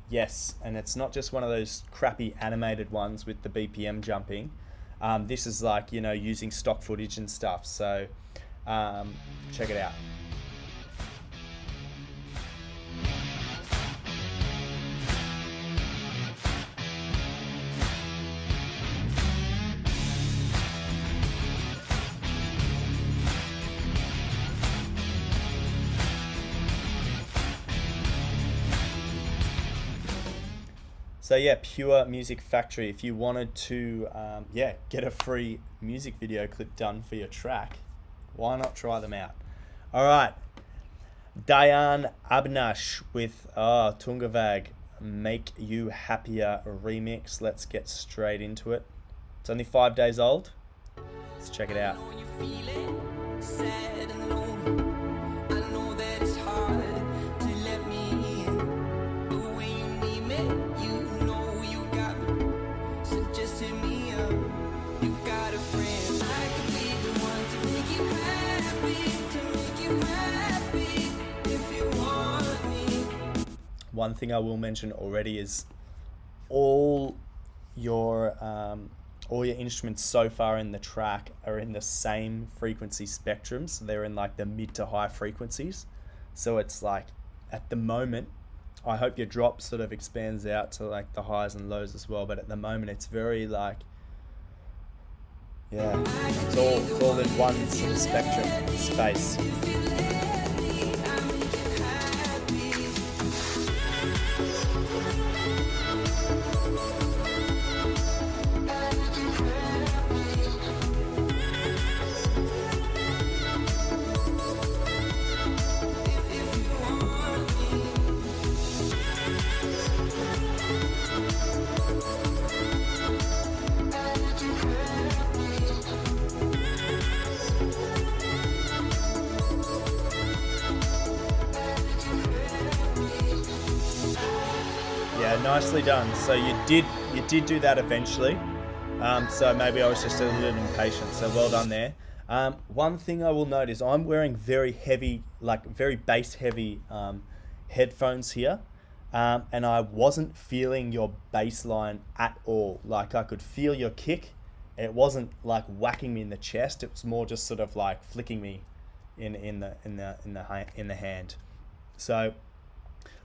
Speaker 1: Yes, and it's not just one of those crappy animated ones with the BPM jumping. This is like, you know, using stock footage and stuff. So check it out. So yeah, Pure Music Factory. If you wanted to, get a free music video clip done for your track, why not try them out? All right, Diane Abnash with Tungavag, Make You Happier remix. Let's get straight into it. It's only 5 days old. Let's check it out. One thing I will mention already is all your instruments so far in the track are in the same frequency spectrum, so they're in like the mid to high frequencies. So it's like at the moment, I hope your drop sort of expands out to like the highs and lows as well, but at the moment it's very like, yeah, it's all in one sort of spectrum space. Nicely done. So you did do that eventually. So maybe I was just a little impatient. So well done there. One thing I will note is I'm wearing very heavy, like very bass heavy headphones here, and I wasn't feeling your bass line at all. Like I could feel your kick. It wasn't like whacking me in the chest. It was more just sort of like flicking me in the hand. So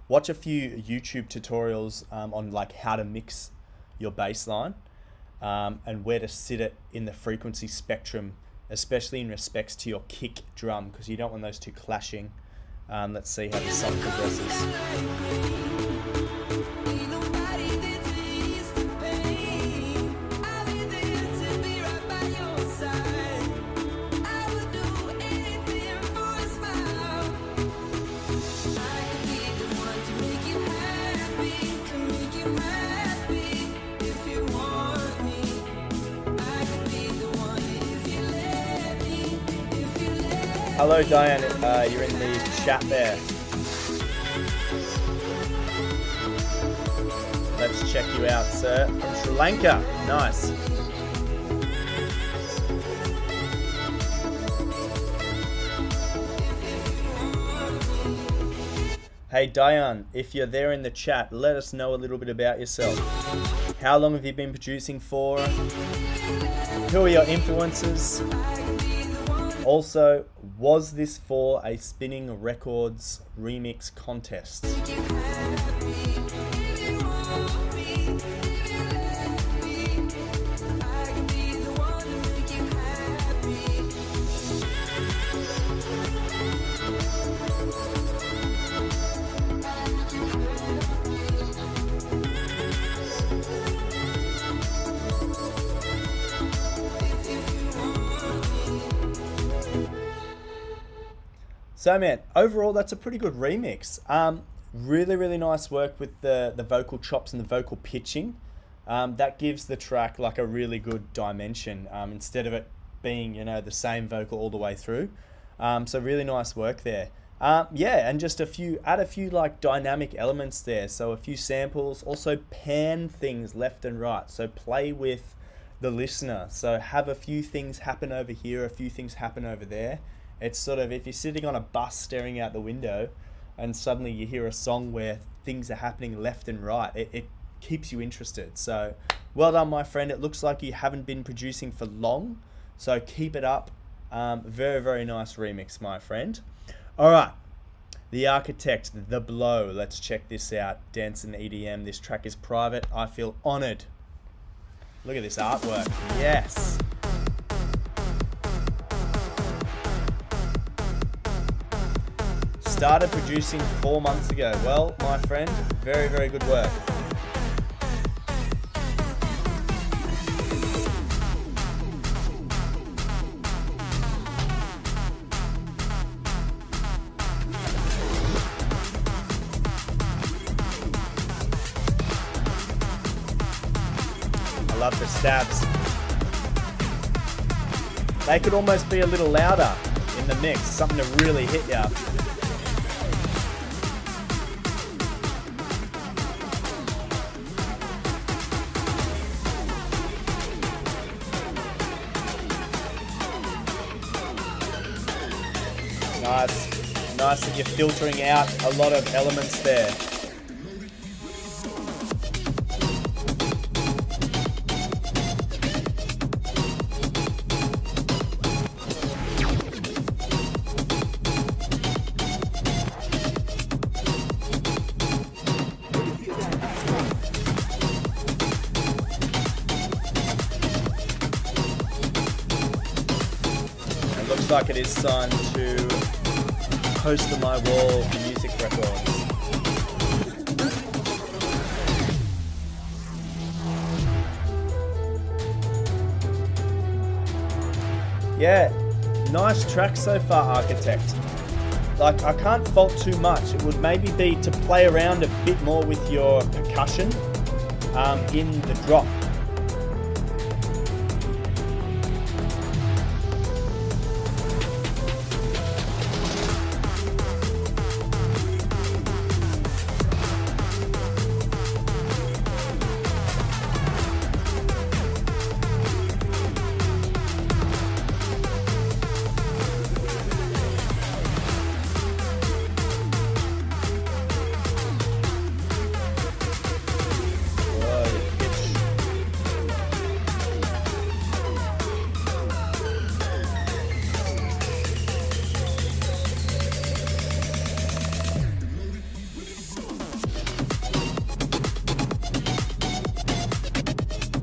Speaker 1: watch a few YouTube tutorials on like how to mix your bass line and where to sit it in the frequency spectrum, especially in respects to your kick drum, because you don't want those two clashing. Let's see how the song progresses. Hello, Diane. You're in the chat there. Let's check you out, sir. From Sri Lanka. Nice. Hey Diane, if you're there in the chat, let us know a little bit about yourself. How long have you been producing for? Who are your influences? Also, was this for a Spinning Records remix contest? So man, overall that's a pretty good remix. Really nice work with the vocal chops and the vocal pitching. That gives the track like a really good dimension instead of it being, you know, the same vocal all the way through. So really nice work there. Yeah, and just add a few like dynamic elements there. So a few samples, also pan things left and right. So play with the listener. So have a few things happen over here, a few things happen over there. It's sort of, if you're sitting on a bus staring out the window and suddenly you hear a song where things are happening left and right, it keeps you interested. So well done, my friend. It looks like you haven't been producing for long, so keep it up. Very nice remix, my friend. All right, The Architect, The Blow. Let's check this out. Dance and EDM. This track is private. I feel honored. Look at this artwork. Yes. Started producing 4 months ago. Well, my friend, very good work. I love the stabs. They could almost be a little louder in the mix, something to really hit you. Nice that you're filtering out a lot of elements there. It looks like it is signed to Post on My Wall Music Records. Yeah, nice track so far, Architect. Like, I can't fault too much. It would maybe be to play around a bit more with your percussion in the drop.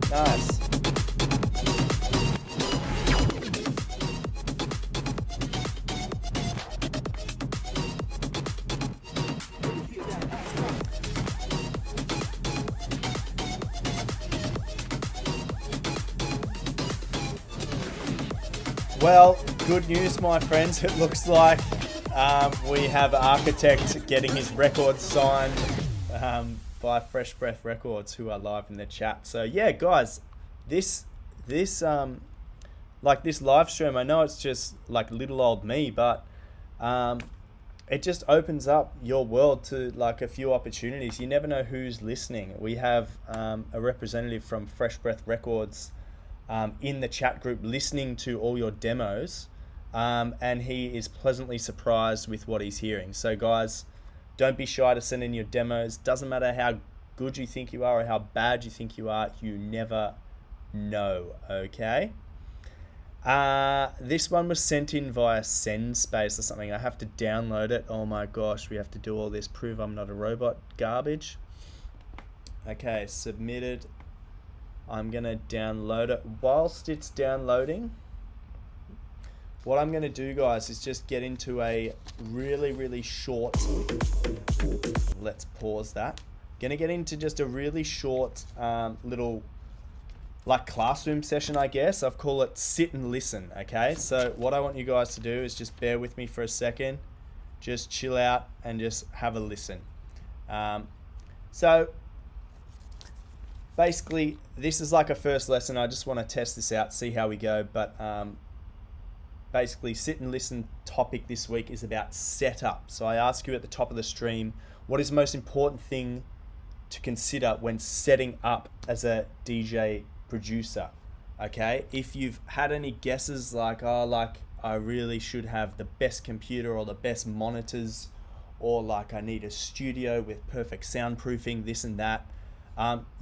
Speaker 1: Nice. Well, good news, my friends. It looks like we have Architect getting his record signed by Fresh Breath Records, who are live in the chat. So yeah, guys, this like this live stream, I know it's just like little old me, but it just opens up your world to like a few opportunities. You never know who's listening. We have a representative from Fresh Breath Records in the chat group listening to all your demos, and he is pleasantly surprised with what he's hearing. So guys, don't be shy to send in your demos. Doesn't matter how good you think you are or how bad you think you are, you never know, okay? This one was sent in via SendSpace or something. I have to download it. Oh my gosh, we have to do all this prove I'm not a robot garbage. Okay, submitted. I'm gonna download it. Whilst it's downloading, what I'm gonna do, guys, is just get into a really short, let's pause that. Gonna get into just a really short little like classroom session, I guess. I've called it sit and listen, okay? So what I want you guys to do is just bear with me for a second, just chill out and just have a listen. So basically, this is like a first lesson. I just want to test this out, see how we go. But basically, sit and listen topic this week is about setup. So I ask you at the top of the stream, what is the most important thing to consider when setting up as a DJ producer? Okay, if you've had any guesses like, oh, like I really should have the best computer or the best monitors, or like I need a studio with perfect soundproofing, this and that,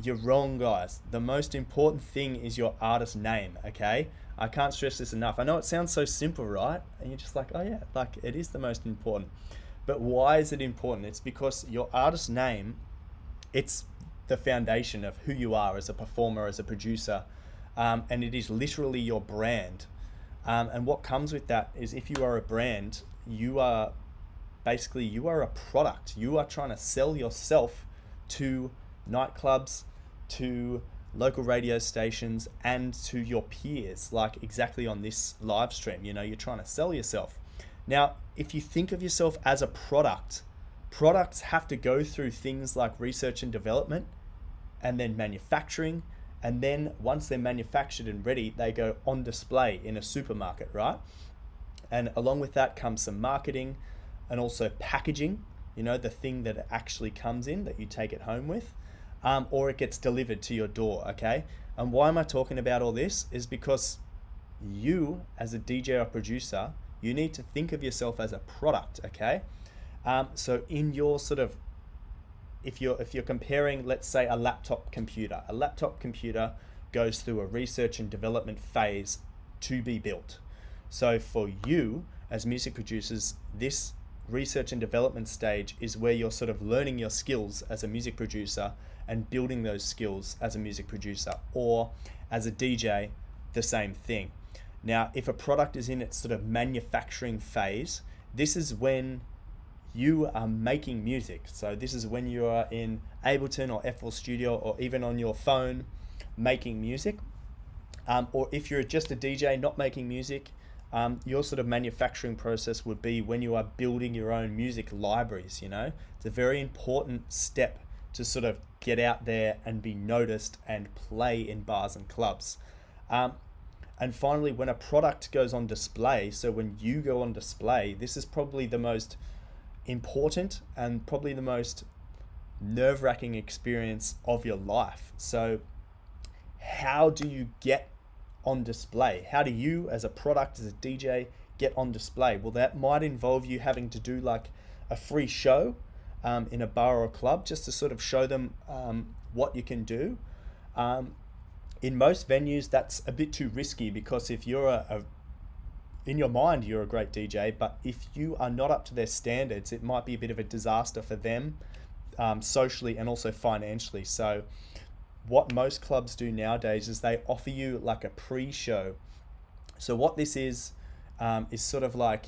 Speaker 1: you're wrong, guys. The most important thing is your artist name, okay? I can't stress this enough. I know it sounds so simple, right? And you're just like, oh yeah, like it is the most important. But why is it important? It's because your artist name, it's the foundation of who you are as a performer, as a producer, and it is literally your brand. And what comes with that is, if you are a brand, you are a product. You are trying to sell yourself to nightclubs, to local radio stations, and to your peers, like exactly on this live stream. You know, you're trying to sell yourself. Now, if you think of yourself as a product, products have to go through things like research and development, and then manufacturing, and then once they're manufactured and ready, they go on display in a supermarket, right? And along with that comes some marketing and also packaging, you know, the thing that it actually comes in that you take it home with, or it gets delivered to your door, okay? And why am I talking about all this? Is because you, as a DJ or producer, you need to think of yourself as a product, okay? So in your sort of, if you're comparing, let's say, a laptop computer goes through a research and development phase to be built. So for you as music producers, this research and development stage is where you're sort of learning your skills as a music producer and building those skills as a music producer, or as a DJ, the same thing. Now, if a product is in its sort of manufacturing phase, this is when you are making music. So this is when you are in Ableton or FL Studio, or even on your phone making music. Or if you're just a DJ not making music, your sort of manufacturing process would be when you are building your own music libraries, you know? It's a very important step to sort of get out there and be noticed and play in bars and clubs. And finally, when a product goes on display, so when you go on display, this is probably the most important and probably the most nerve-wracking experience of your life. So how do you get on display? How do you, as a product, as a DJ, get on display? Well, that might involve you having to do like a free show in a bar or a club, just to sort of show them what you can do. In most venues, that's a bit too risky, because if you're in your mind, you're a great DJ, but if you are not up to their standards, it might be a bit of a disaster for them, socially and also financially. So what most clubs do nowadays is they offer you like a pre-show. So what this is sort of like,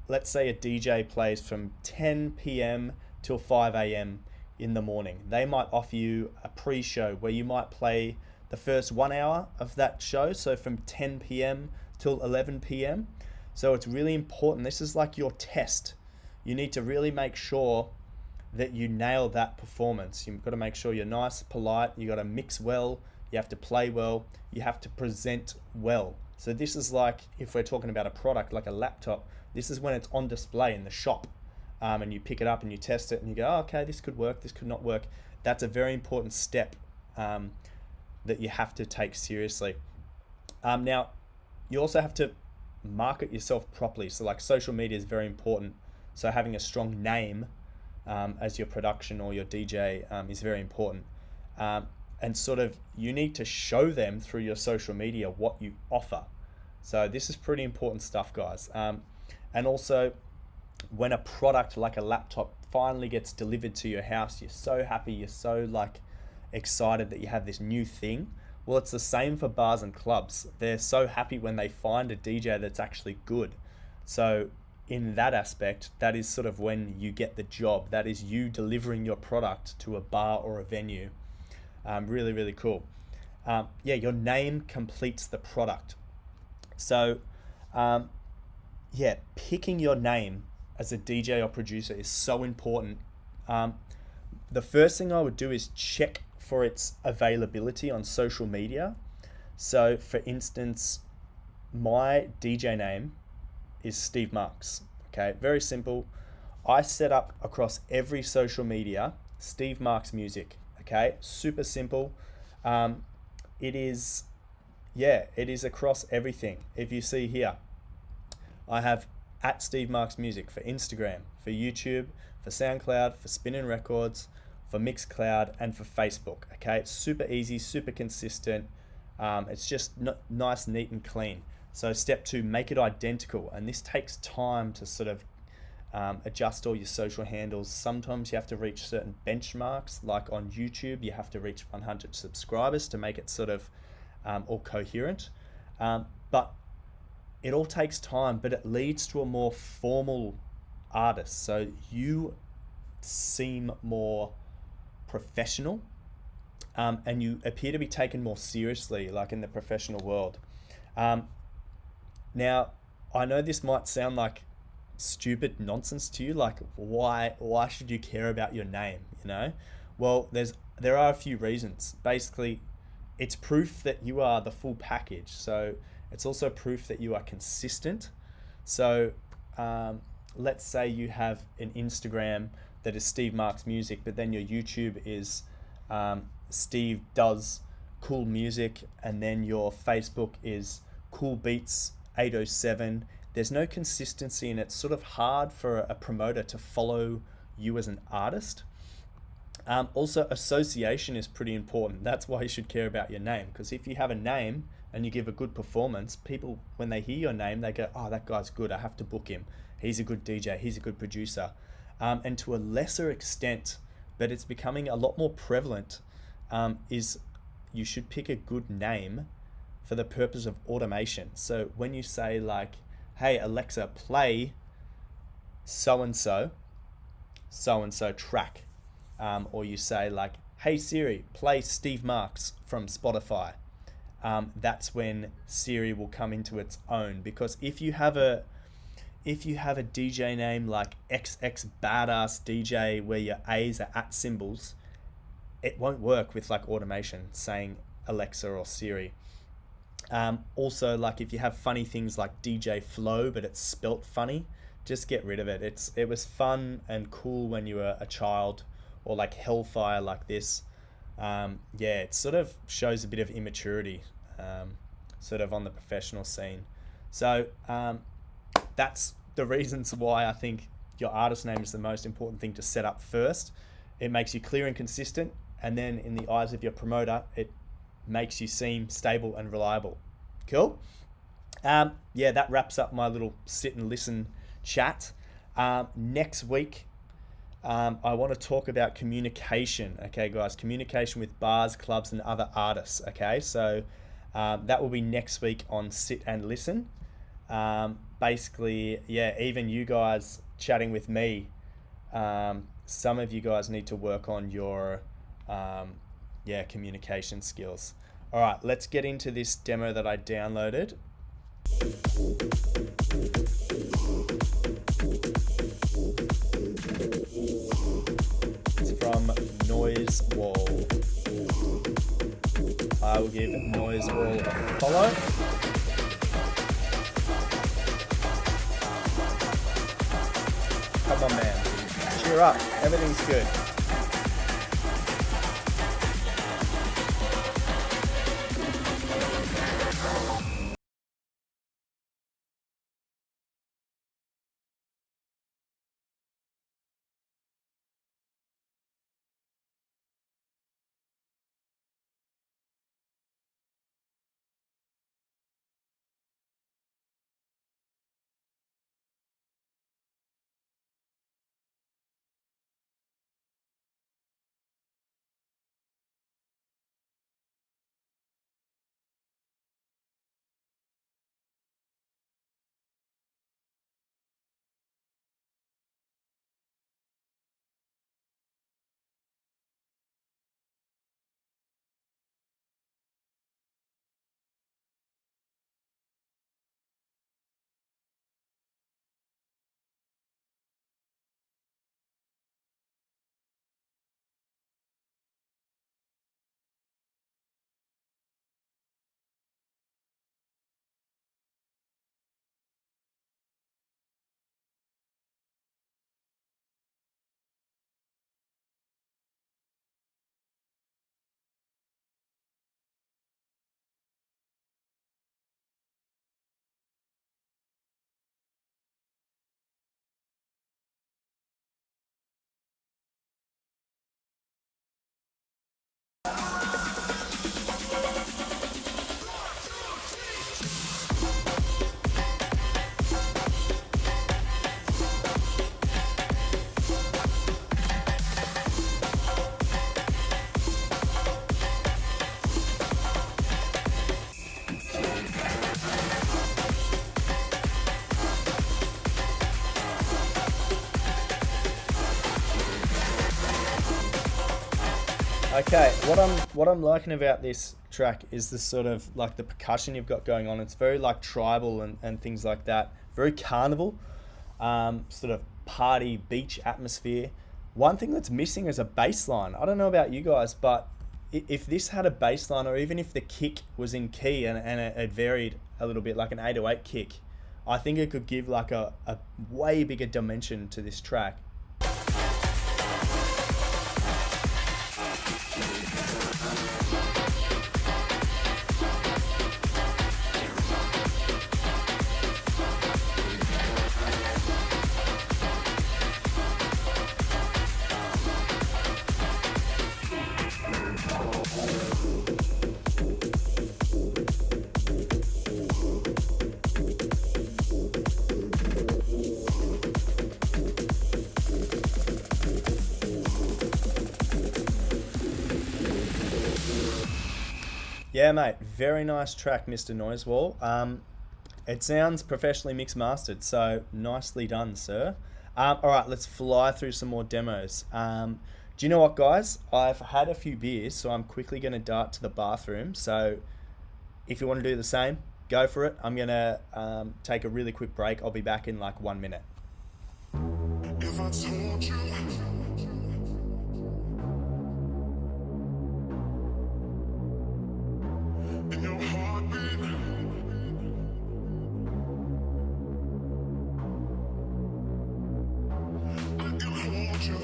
Speaker 1: let's say a DJ plays from 10 p.m. till 5 a.m. in the morning. They might offer you a pre-show where you might play the first 1 hour of that show, so from 10 p.m. till 11 p.m. So it's really important. This is like your test. You need to really make sure that you nail that performance. You've got to make sure you're nice, polite, you got to mix well, you have to play well, you have to present well. So this is like, if we're talking about a product like a laptop, this is when it's on display in the shop, and you pick it up and you test it and you go, oh, okay, this could work, this could not work. That's a very important step that you have to take seriously. Now, you also have to market yourself properly. So like social media is very important. So having a strong name as your production or your DJ is very important. And sort of you need to show them through your social media what you offer. So this is pretty important stuff, guys. And also, when a product like a laptop finally gets delivered to your house, you're so happy, you're so like excited that you have this new thing. Well, it's the same for bars and clubs. They're so happy when they find a DJ that's actually good. So in that aspect, that is sort of when you get the job. That is you delivering your product to a bar or a venue. Really, really cool. Yeah, your name completes the product. So yeah, picking your name as a DJ or producer is so important. The first thing I would do is check for its availability on social media. So for instance, my DJ name is Steve Marks. Okay, very simple. I set up across every social media, Steve Marks Music. Okay, super simple. It is across everything. If you see here, I have at Steve Marks Music for Instagram, for YouTube, for SoundCloud, for Spinnin' Records, for Mixcloud, and for Facebook. Okay, it's super easy, super consistent. It's just nice, neat, and clean. So step 2, make it identical, and this takes time to sort of adjust all your social handles. Sometimes you have to reach certain benchmarks, like on YouTube, you have to reach 100 subscribers to make it sort of all coherent. But it all takes time, but it leads to a more formal artist. So you seem more professional, and you appear to be taken more seriously, like in the professional world. Now, I know this might sound like stupid nonsense to you, like why should you care about your name, you know? Well, there are a few reasons. Basically, it's proof that you are the full package. So it's also proof that you are consistent. So let's say you have an Instagram that is Steve Marks Music, but then your YouTube is Steve Does Cool Music, and then your Facebook is Cool Beats 807. There's no consistency, and it's sort of hard for a promoter to follow you as an artist. Also, association is pretty important. That's why you should care about your name, because if you have a name and you give a good performance, people, when they hear your name, they go, oh, that guy's good, I have to book him. He's a good DJ, he's a good producer. And to a lesser extent, but it's becoming a lot more prevalent, is you should pick a good name for the purpose of automation. So when you say like, hey Alexa, play so-and-so track, or you say like, hey Siri, play Steve Marks from Spotify, that's when Siri will come into its own. Because if you have a DJ name like XX Badass DJ, where your A's are at symbols, it won't work with like automation saying Alexa or Siri. Also, like if you have funny things like DJ Flow, but it's spelt funny, just get rid of it. It was fun and cool when you were a child, or like Hellfire like this. Yeah, it sort of shows a bit of immaturity, sort of on the professional scene. So that's the reasons why I think your artist name is the most important thing to set up first. It makes you clear and consistent, and then in the eyes of your promoter, it makes you seem stable and reliable. Cool? Yeah, that wraps up my little sit and listen chat. Next week, I want to talk about communication. Okay, guys, communication with bars, clubs, and other artists. Okay, so that will be next week on Sit and Listen. Basically, yeah, even you guys chatting with me, some of you guys need to work on your communication skills. All right, let's get into this demo that I downloaded. It's from Noise Wall. I give Noise Wall a follow. Come on, man. Cheer up. Everything's good. Okay, what I'm liking about this track is the sort of like the percussion you've got going on. It's very like tribal and things like that. Very carnival, sort of party beach atmosphere. One thing that's missing is a bass line. I don't know about you guys, but if this had a bass line, or even if the kick was in key and it varied a little bit, like an 808 kick, I think it could give like a way bigger dimension to this track. Yeah, mate, very nice track, Mr. Noisewall. It sounds professionally mixed mastered, so nicely done, sir. All right, let's fly through some more demos. Do you know what, guys? I've had a few beers, so I'm quickly going to dart to the bathroom. So if you want to do the same, go for it. I'm going to take a really quick break. I'll be back in like 1 minute.
Speaker 2: If I told you in your heartbeat, I can hold you.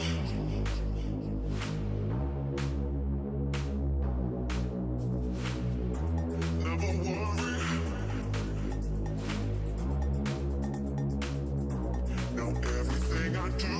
Speaker 2: Never worry. Now everything I do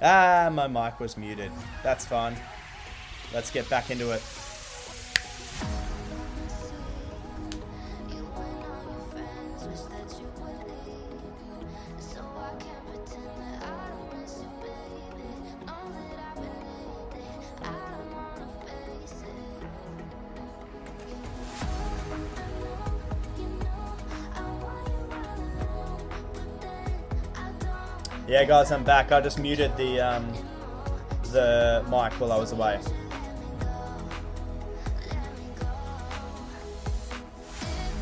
Speaker 1: Ah, my mic was muted. That's fine. Let's get back into it.
Speaker 4: You and all your friends wish that you would leave, so I can't pretend that I don't miss you, baby. Know that I've been lately, I don't wanna face it. You know, I want you all alone, but then I don't.
Speaker 1: Yeah, guys, I'm back. I just muted the mic while I was away.
Speaker 4: If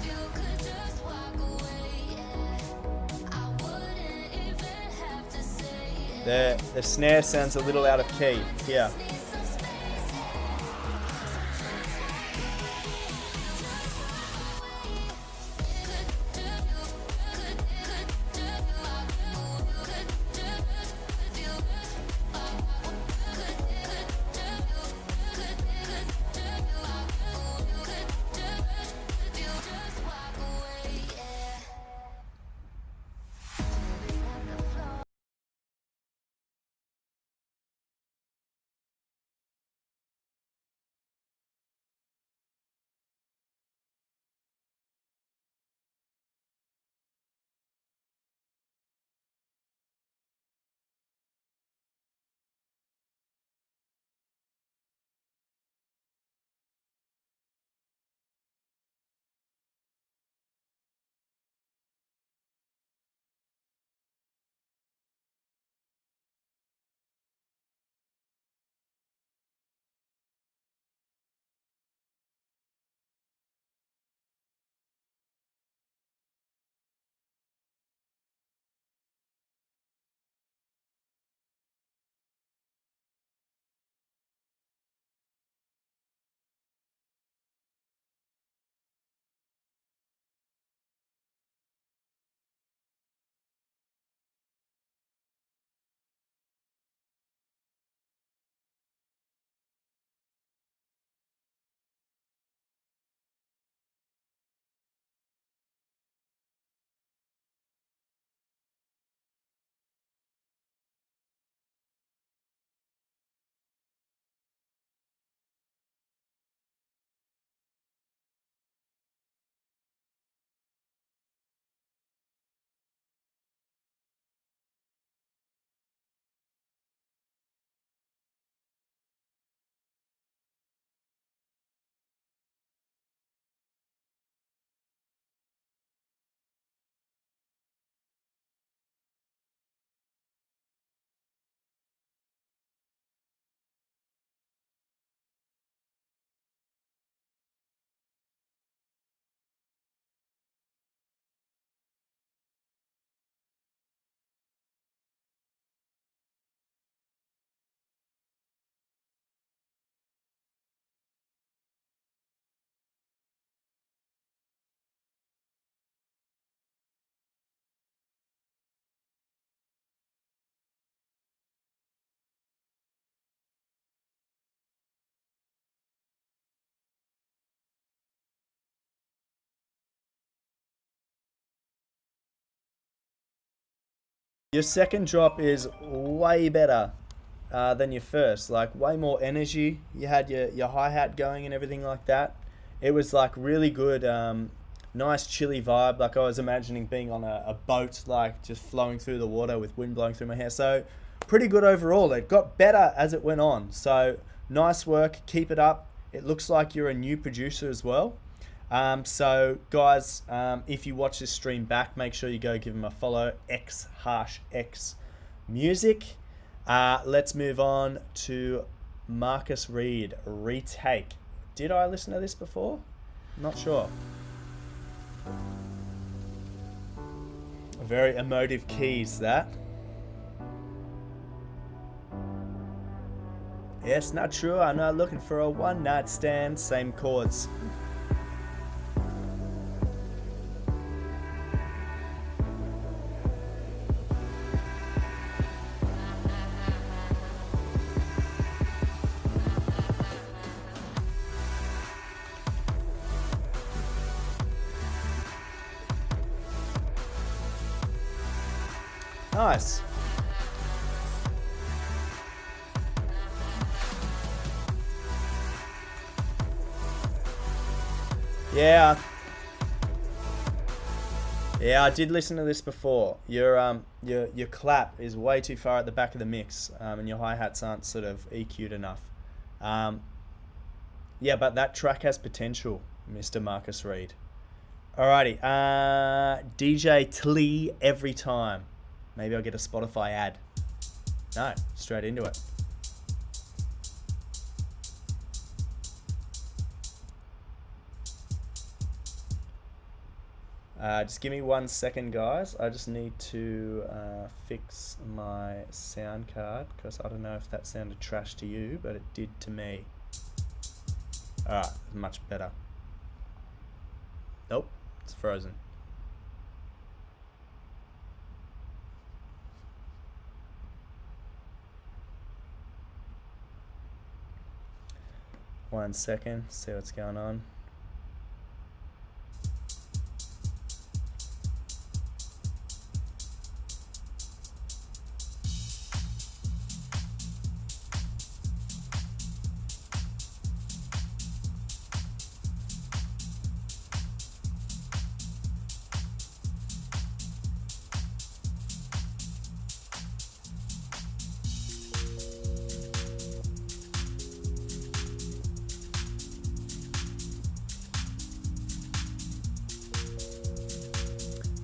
Speaker 4: you could just walk away, yeah, I wouldn't even have to say it.
Speaker 1: The snare sounds a little out of key here. Your second drop is way better than your first. Like, way more energy. You had your hi-hat going and everything like that. It was like really good, nice chilly vibe. Like, I was imagining being on a boat, like just flowing through the water with wind blowing through my hair. So pretty good overall. It got better as it went on. So nice work. Keep it up. It looks like you're a new producer as well. So guys, if you watch this stream back, make sure you go give him a follow, x music. Let's move on to Marcus Reed, Retake. Did I listen to this before? Not sure. Very emotive keys, that. Yes, not true. I'm not looking for a one-night stand. Same chords. Nice. Yeah. Yeah, I did listen to this before. Your clap is way too far at the back of the mix, and your hi-hats aren't sort of EQ'd enough. Yeah, but that track has potential, Mr. Marcus Reed. Alrighty, DJ Tlee every time. Maybe I'll get a Spotify ad. No, straight into it. Just give me 1 second, guys. I just need to fix my sound card because I don't know if that sounded trash to you, but it did to me. Alright, much better. Nope, it's frozen. One second, see what's going on.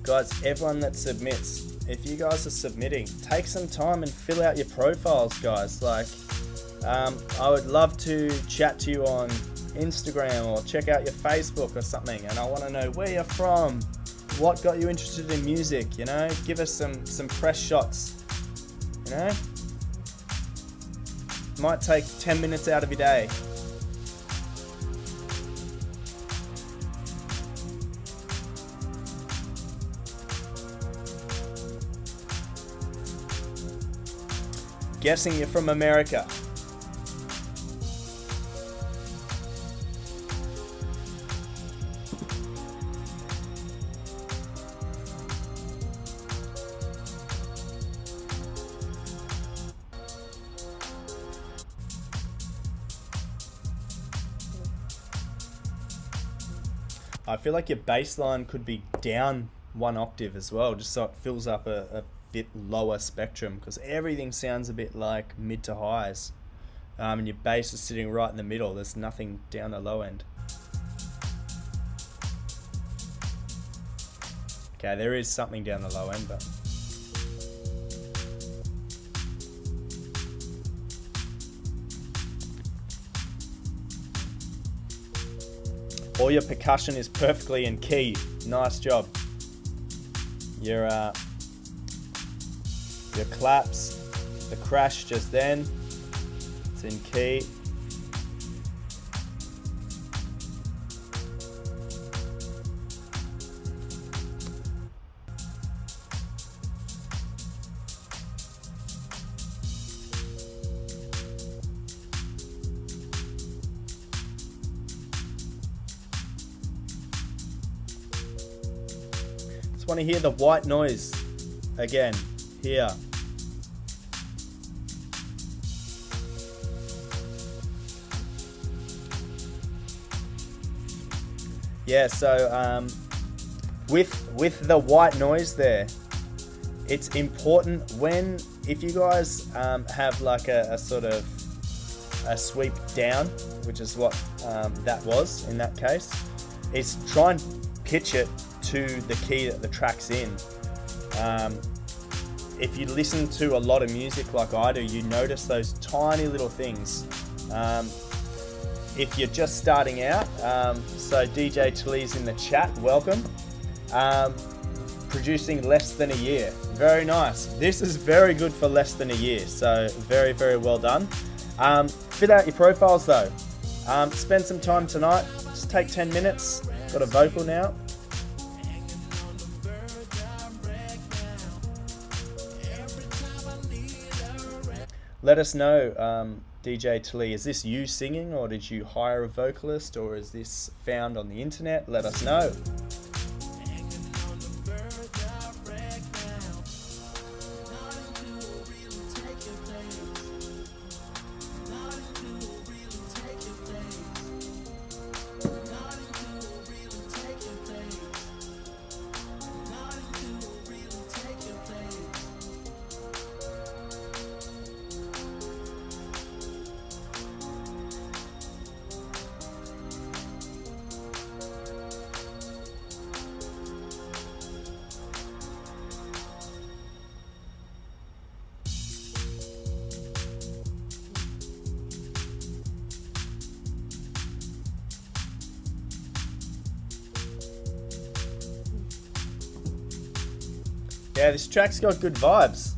Speaker 1: Guys, everyone that submits, if you guys are submitting, take some time and fill out your profiles, guys. Like, I would love to chat to you on Instagram or check out your Facebook or something, and I want to know where you're from, what got you interested in music, you know? Give us some fresh shots, you know? Might take 10 minutes out of your day. Guessing you're from America. I feel like your bass line could be down 1 octave as well, just so it fills up a bit lower spectrum, because everything sounds a bit like mid to highs, and your bass is sitting right in the middle. There's nothing down the low end. Okay, there is something down the low end, but all your percussion is perfectly in key. Nice job. Your claps, the crash just then, it's in key. Just want to hear the white noise again here. Yeah, so with the white noise there, it's important if you guys have like a sort of a sweep down, which is what that was in that case, is try and pitch it to the key that the track's in. If you listen to a lot of music like I do, you notice those tiny little things. If you're just starting out, so DJ Tlee's in the chat, welcome. Producing less than a year, very nice. This is very good for less than a year, so very, very well done. Fill out your profiles though. Spend some time tonight, just take 10 minutes. Got a vocal now. Let us know, DJ Tlee, is this you singing, or did you hire a vocalist, or is this found on the internet? Let us know. Yeah, this track's got good vibes.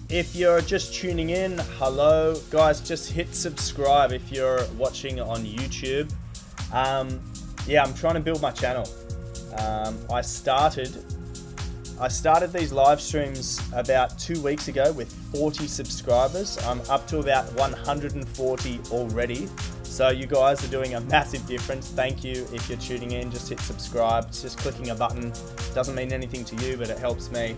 Speaker 1: If you're just tuning in, hello guys, just hit subscribe if you're watching on YouTube. Yeah, I'm trying to build my channel. I started these live streams about 2 weeks ago with 40 subscribers. I'm up to about 140 already. So you guys are doing a massive difference. Thank you if you're tuning in. Just hit subscribe. It's just clicking a button. Doesn't mean anything to you, but it helps me.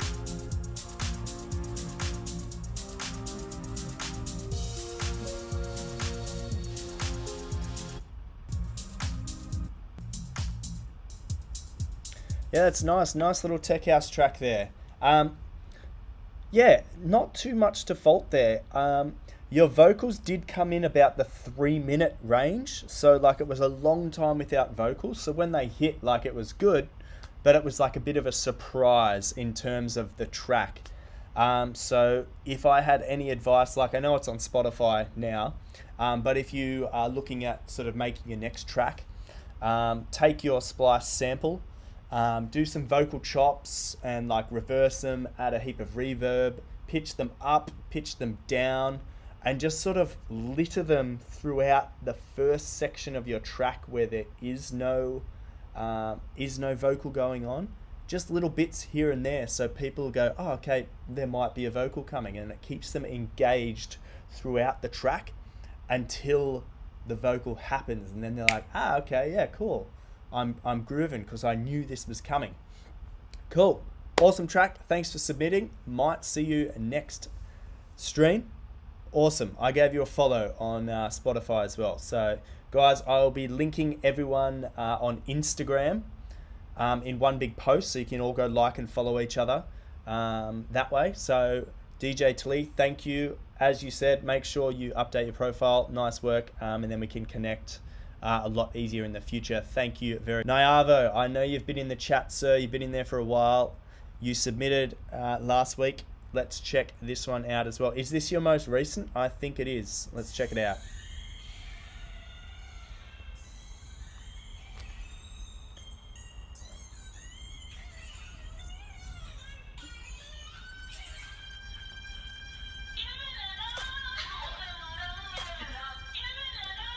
Speaker 1: Yeah, that's nice. Nice little tech house track there. Yeah, not too much to fault there. Your vocals did come in about the 3-minute range. So like it was a long time without vocals. So when they hit, like it was good, but it was like a bit of a surprise in terms of the track. So if I had any advice, like I know it's on Spotify now, but if you are looking at sort of making your next track, take your splice sample, do some vocal chops and like reverse them, add a heap of reverb, pitch them up, pitch them down, and just sort of litter them throughout the first section of your track where there is no vocal going on. Just little bits here and there so people go, oh, okay, there might be a vocal coming, and it keeps them engaged throughout the track until the vocal happens, and then they're like, okay, yeah, cool. I'm grooving because I knew this was coming. Cool. Awesome track. Thanks for submitting. Might see you next stream. Awesome. I gave you a follow on Spotify as well. So guys, I'll be linking everyone on Instagram in one big post, so you can all go like and follow each other that way. So DJ Tlee, thank you. As you said, make sure you update your profile. Nice work. And then we can connect a lot easier in the future. Thank you very much. Nyavo, I know you've been in the chat, sir. You've been in there for a while. You submitted last week. Let's check this one out as well. Is this your most recent? I think it is. Let's check it out.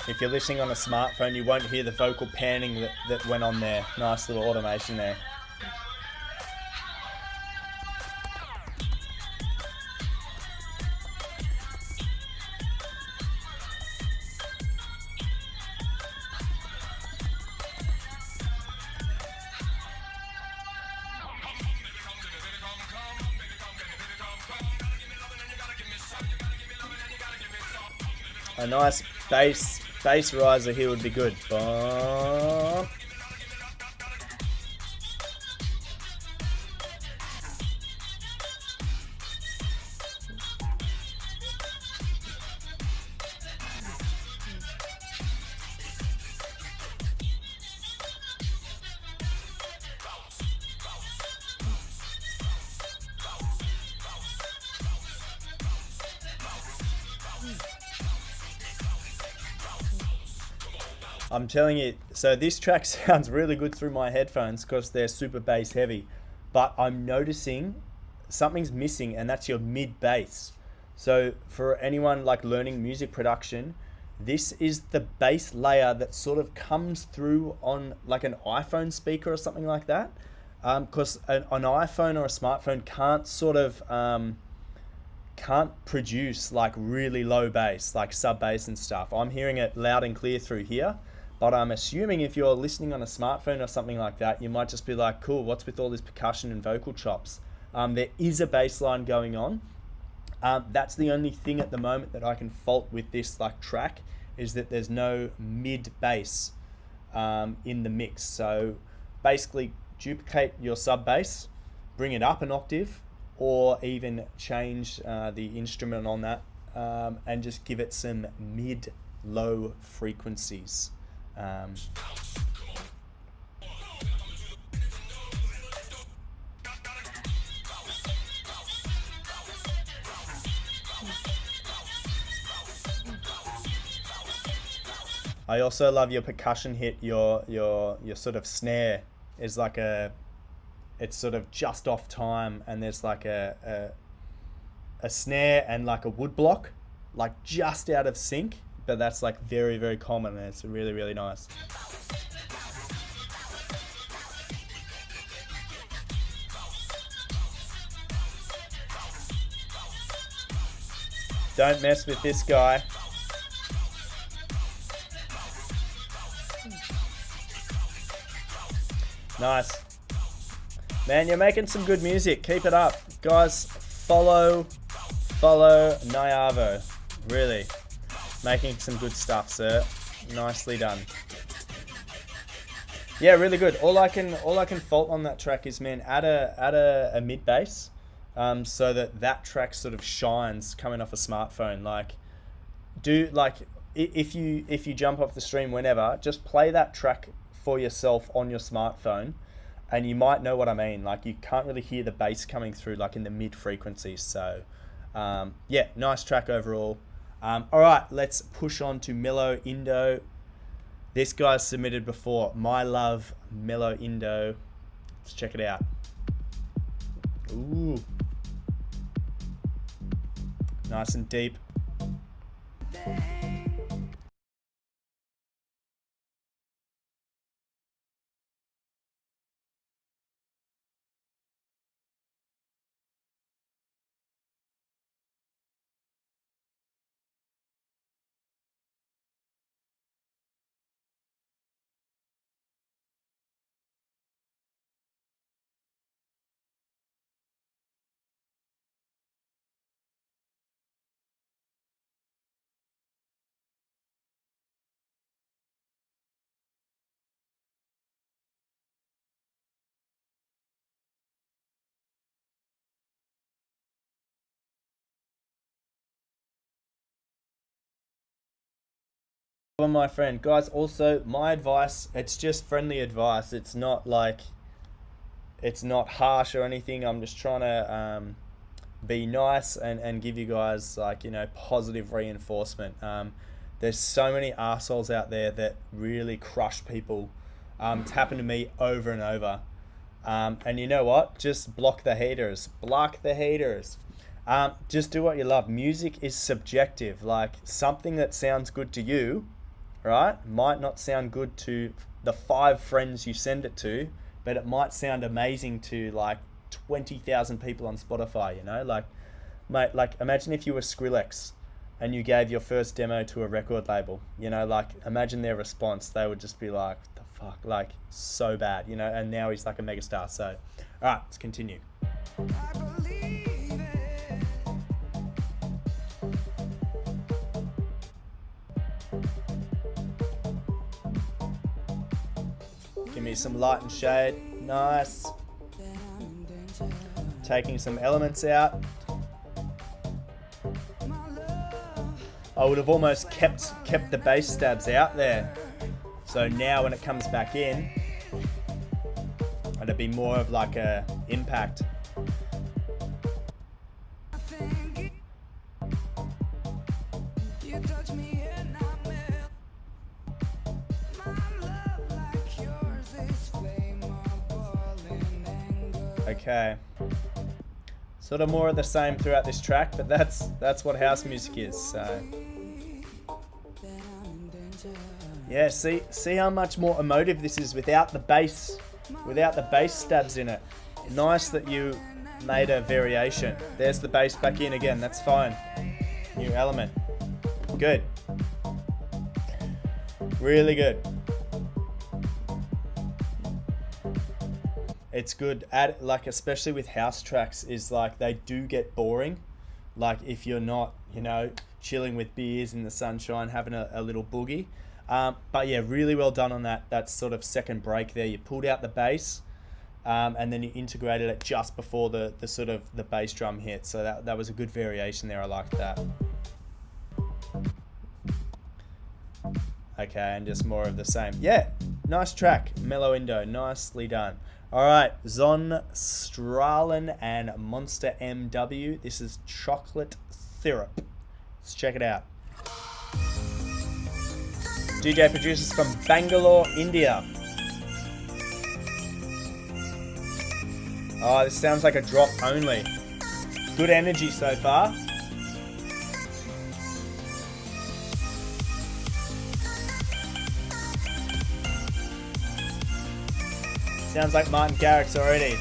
Speaker 1: If you're listening on a smartphone, you won't hear the vocal panning that went on there. Nice little automation there. A nice bass riser here would be good. Bum. I'm telling you, so this track sounds really good through my headphones because they're super bass heavy, but I'm noticing something's missing, and that's your mid bass. So for anyone like learning music production, this is the bass layer that sort of comes through on like an iPhone speaker or something like that, because an iPhone or a smartphone can't sort of can't produce like really low bass, like sub bass and stuff. I'm hearing it loud and clear through here. But I'm assuming if you're listening on a smartphone or something like that, you might just be like, cool, what's with all this percussion and vocal chops? There is a bass line going on. That's the only thing at the moment that I can fault with this like track, is that there's no mid bass in the mix. So basically duplicate your sub bass, bring it up an octave, or even change the instrument on that and just give it some mid-low frequencies. I also love your percussion hit. Your sort of snare is like it's sort of just off time, and there's like a snare and like a wood block, like just out of sync. But that's like very, very common, and it's really, really nice. Don't mess with this guy. Nice. Man, you're making some good music. Keep it up. Guys, follow Nyavo. Really. Making some good stuff, sir. Nicely done. Yeah, really good. All I can fault on that track is, man, add a mid bass, so that track sort of shines coming off a smartphone. Like, if you jump off the stream whenever, just play that track for yourself on your smartphone, and you might know what I mean. Like, you can't really hear the bass coming through like in the mid frequencies. So, yeah, nice track overall. All right, let's push on to Mellow Indo. This guy's submitted before. My Love, Mellow Indo. Let's check it out. Ooh. Nice and deep. Well, my friend, guys, also my advice, it's just friendly advice. It's not like, it's not harsh or anything. I'm just trying to be nice and give you guys, like, you know, positive reinforcement. There's so many assholes out there that really crush people. It's happened to me over and over. And you know what? Just block the haters. Block the haters. Just do what you love. Music is subjective. Like, something that sounds good to you, right, might not sound good to the 5 friends you send it to, but it might sound amazing to like 20,000 people on Spotify, you know? Like, mate, like, imagine if you were Skrillex and you gave your first demo to a record label, you know, like, imagine their response. They would just be like, what the fuck, like, so bad, you know? And now he's like a megastar. So, all right, let's continue.
Speaker 2: I believe it.
Speaker 1: Give me some light and shade. Nice. Taking some elements out. I would have almost kept the bass stabs out there. So now when it comes back in, it'd be more of like a impact.
Speaker 2: You touch me and I melt. My love like yours is flammable in anger.
Speaker 1: Okay. Sort of more of the same throughout this track, but that's what house music is. So yeah, see how much more emotive this is without the bass stabs in it. Nice that you made a variation. There's the bass back in again. That's fine. New element. Good. Really good. It's good at, like, especially with house tracks, is like they do get boring. Like if you're not, you know, chilling with beers in the sunshine, having a little boogie. But yeah, really well done on that sort of second break there. You pulled out the bass, and then you integrated it just before the sort of the bass drum hit. So that was a good variation there. I liked that. Okay, and just more of the same. Yeah, nice track. Mellow Indo, nicely done. All right, Zon Strahlen and Monster MW. This is Chocolate Syrup. Let's check it out. DJ producers from Bangalore, India. Oh, this sounds like a drop only. Good energy so far. Sounds like Martin Garrix already.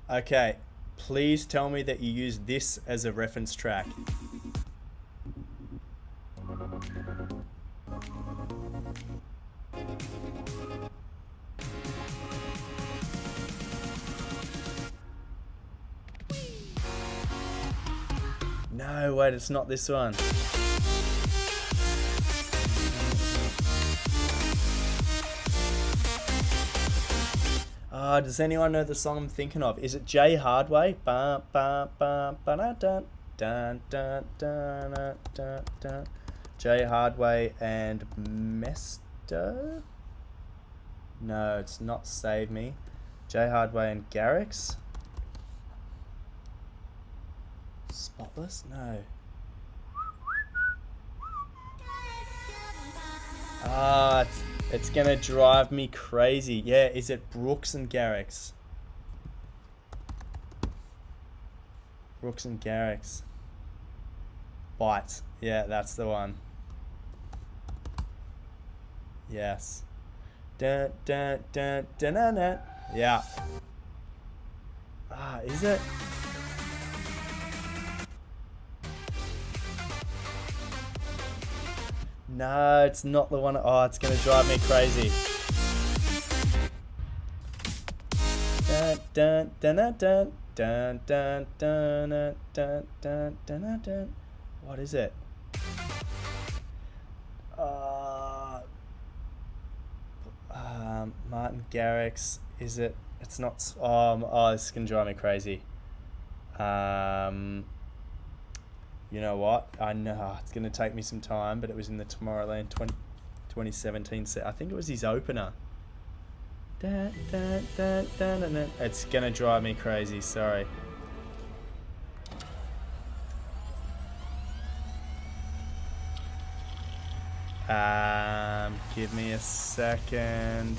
Speaker 1: Okay, please tell me that you use this as a reference track. No, wait, it's not this one. Does anyone know the song I'm thinking of? Is it Jay Hardway? Ba ba ba ba da dun dun dun dun dun dun. Jay Hardway and Mesto? No, it's not Save Me. Jay Hardway and Garrix? Spotless? No. It's gonna drive me crazy. Yeah, is it Brooks and Garrix? Brooks and Garrix. Bite. Yeah, that's the one. Yes. Dun dun dun dun dun dun. Yeah. Is it? No, it's not the one. Oh, it's gonna drive me crazy. Dun dun dun dun dun dun dun dun dun dun dun dun. What is it? Martin Garrix. Is it? It's not. Oh, this is gonna drive me crazy. You know what? I know it's going to take me some time, but it was in the Tomorrowland 2017 set. I think it was his opener. Dun, dun, dun, dun, dun, dun. It's going to drive me crazy. Sorry. Give me a second.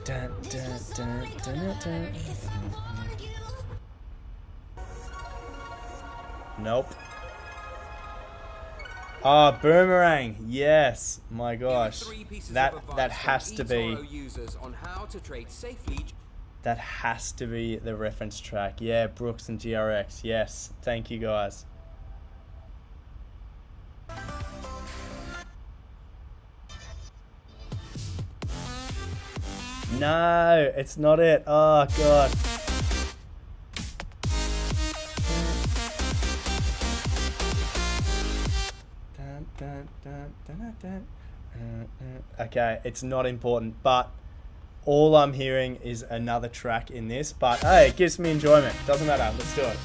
Speaker 1: Dun, dun, dun, dun, dun. Nope. Boomerang. Yes. My gosh. That has to be. That has to be the reference track. Yeah, Brooks and GRX. Yes. Thank you guys. No, it's not it. Oh god. Okay, it's not important, but all I'm hearing is another track in this, but hey, it gives me enjoyment. Doesn't matter, let's do it.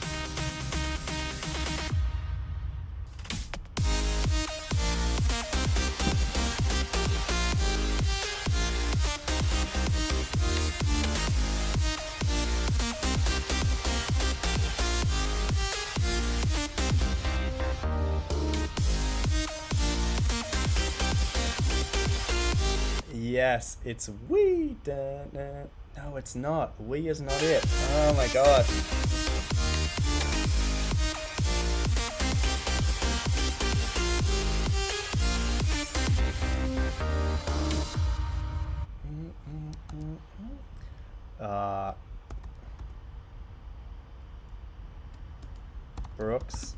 Speaker 1: Yes, it's we. No, it's not. We is not it. Oh my god. Brooks.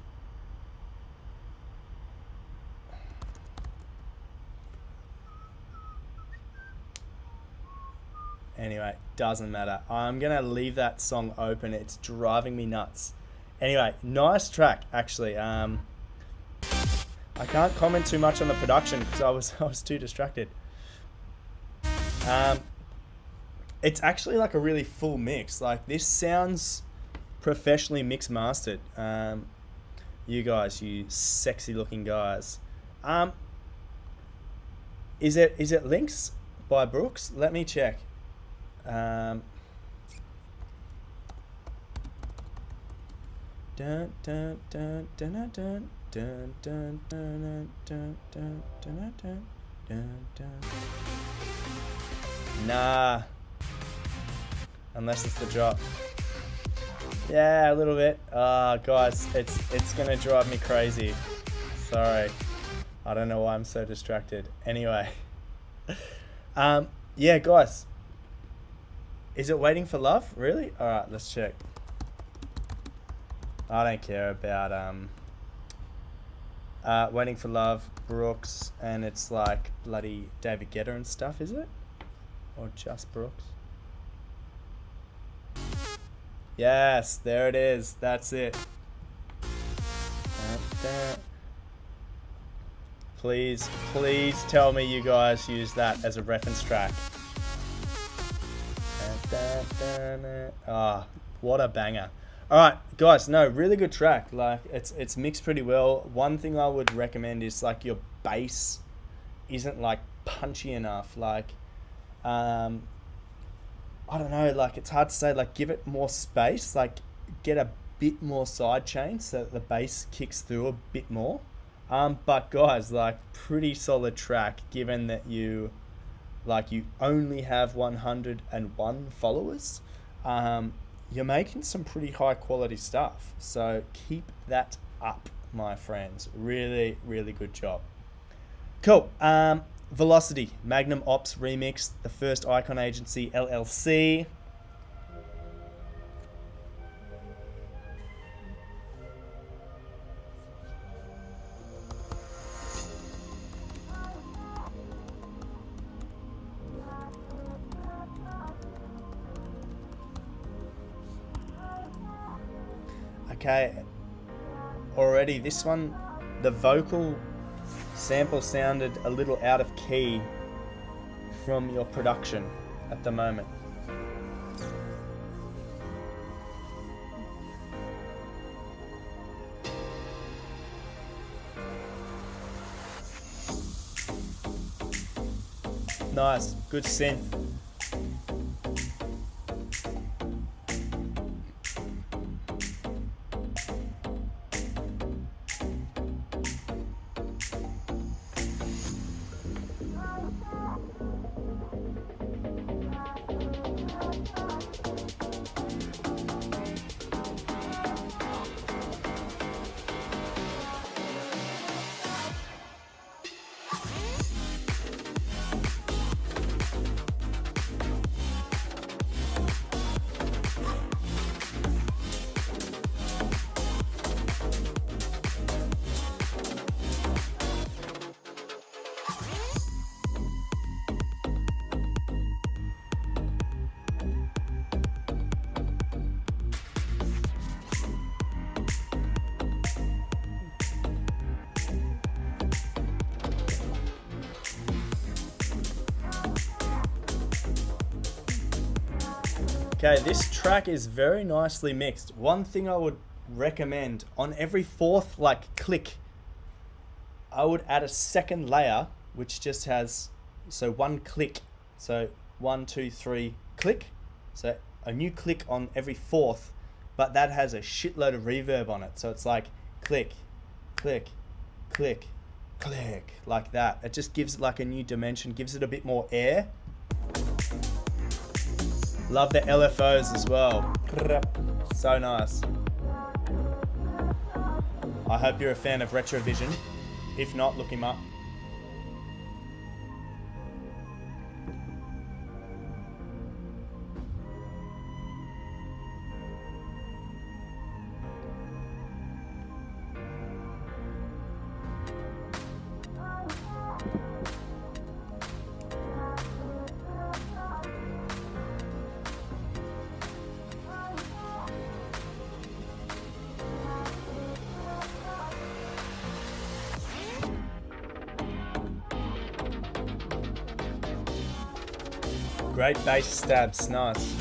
Speaker 1: Anyway. Anyway, doesn't matter. I'm going to leave that song open. It's driving me nuts. Anyway, nice track, actually. I can't comment too much on the production because I was too distracted. It's actually like a really full mix. Like, this sounds professionally mix mastered. You guys, you sexy looking guys. Is it Links by Brooks? Let me check. Dun, dun, dun, dun, dun, dun, dun, dun, dun, dun, dun, dun, dun, dun, dun. Nah. Unless it's the drop. Yeah, a little bit. Guys, it's gonna drive me crazy. Sorry. I don't know why I'm so distracted. Anyway. Yeah, guys. Is it Waiting for Love? Really? Alright, let's check. I don't care about Waiting for Love, Brooks, and it's like bloody David Guetta and stuff, is it? Or just Brooks? Yes, there it is. That's it. Please tell me you guys use that as a reference track. Ah, what a banger. Alright, guys, no, really good track. Like, it's mixed pretty well. One thing I would recommend is, like, your bass isn't, like, punchy enough. Like, I don't know, like, it's hard to say. Like, give it more space. Like, get a bit more side chain so that the bass kicks through a bit more. But guys, like, pretty solid track given that you only have 101 followers. You're making some pretty high quality stuff. So keep that up, my friends. Really, really good job. Cool. Velocity, Magnum Ops remix, the First Icon Agency LLC. Okay, already this one, the vocal sample sounded a little out of key from your production at the moment. Nice, good synth. Okay, this track is very nicely mixed. One thing I would recommend, on every fourth click, I would add a second layer which just has, so one click, so 1 2 3 click, so a new click on every fourth, but that has a shitload of reverb on it, so it's like click click click click, like that. It just gives it like a new dimension, gives it a bit more air. Love the LFOs as well. So nice. I hope you're a fan of Retrovision. If not, look him up. Great bass stabs, nice.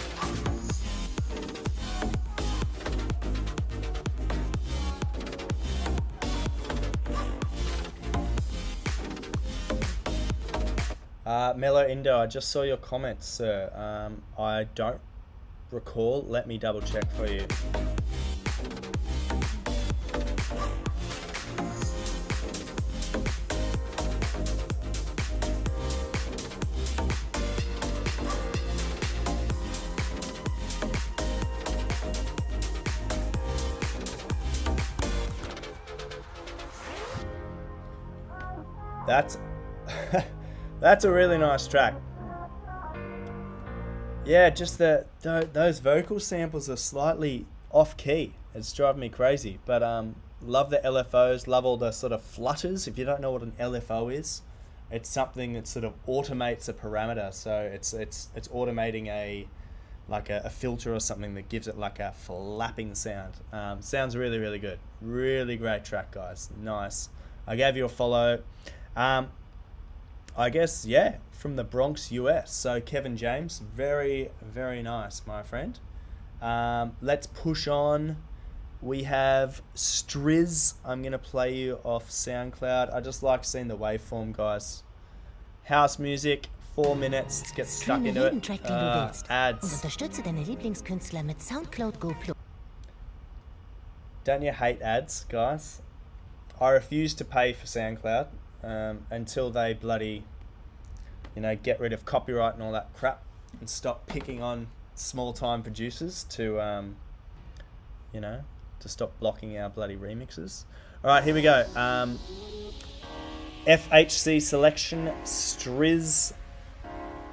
Speaker 1: Mellow Indo, I just saw your comments, sir. I don't recall. Let me double check for you. That's that's a really nice track. Yeah, just those vocal samples are slightly off key. It's driving me crazy. But love the LFOs, love all the sort of flutters. If you don't know what an LFO is, it's something that sort of automates a parameter. So it's automating a filter or something that gives it like a flapping sound. Sounds really, really good. Really great track, guys. Nice. I gave you a follow. I guess, yeah, from the Bronx, US. So Kevin James, very, very nice, my friend. Let's push on. We have Striz. I'm going to play you off SoundCloud. I just like seeing the waveform, guys. House music, 4 minutes. Let's get stuck
Speaker 7: Streame
Speaker 1: into
Speaker 7: jeden
Speaker 1: it.
Speaker 7: Track, den du willst. Und
Speaker 1: Ads.
Speaker 7: unterstütze deine Lieblingskünstler mit Soundcloud Go Plus.
Speaker 1: Don't you hate ads, guys? I refuse to pay for SoundCloud until they bloody, get rid of copyright and all that crap and stop picking on small-time producers to stop blocking our bloody remixes. All right, here we go. FHC selection, Striz,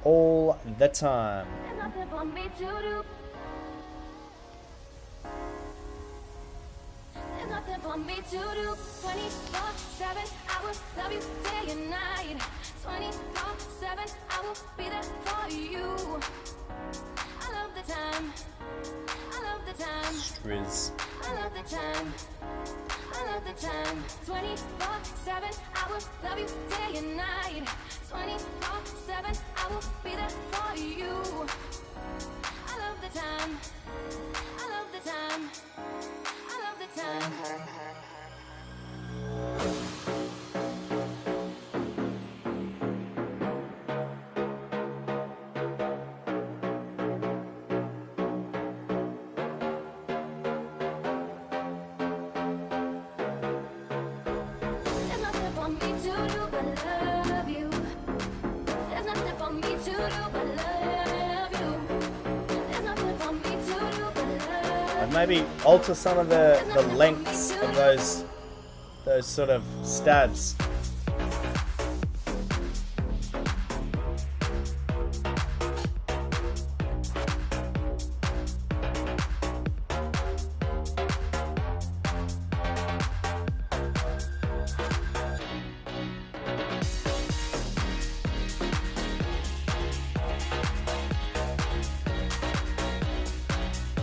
Speaker 1: all the time.
Speaker 4: There's nothing for me to do. There's nothing for me to do. 24/7, I will love you day and night. 24/7, I will be there for you. I love the time. I love the time.
Speaker 1: Striz.
Speaker 4: I love the time. I love the time. 24/7, I will love you day and night. 24/7, I will be there for you. I love the time. I love the time. I love the time. There's nothing for me to do but love you. There's nothing for me to do but love you. There's nothing for me to do but love you.
Speaker 1: And maybe alter some of the lengths of those sort of stabs.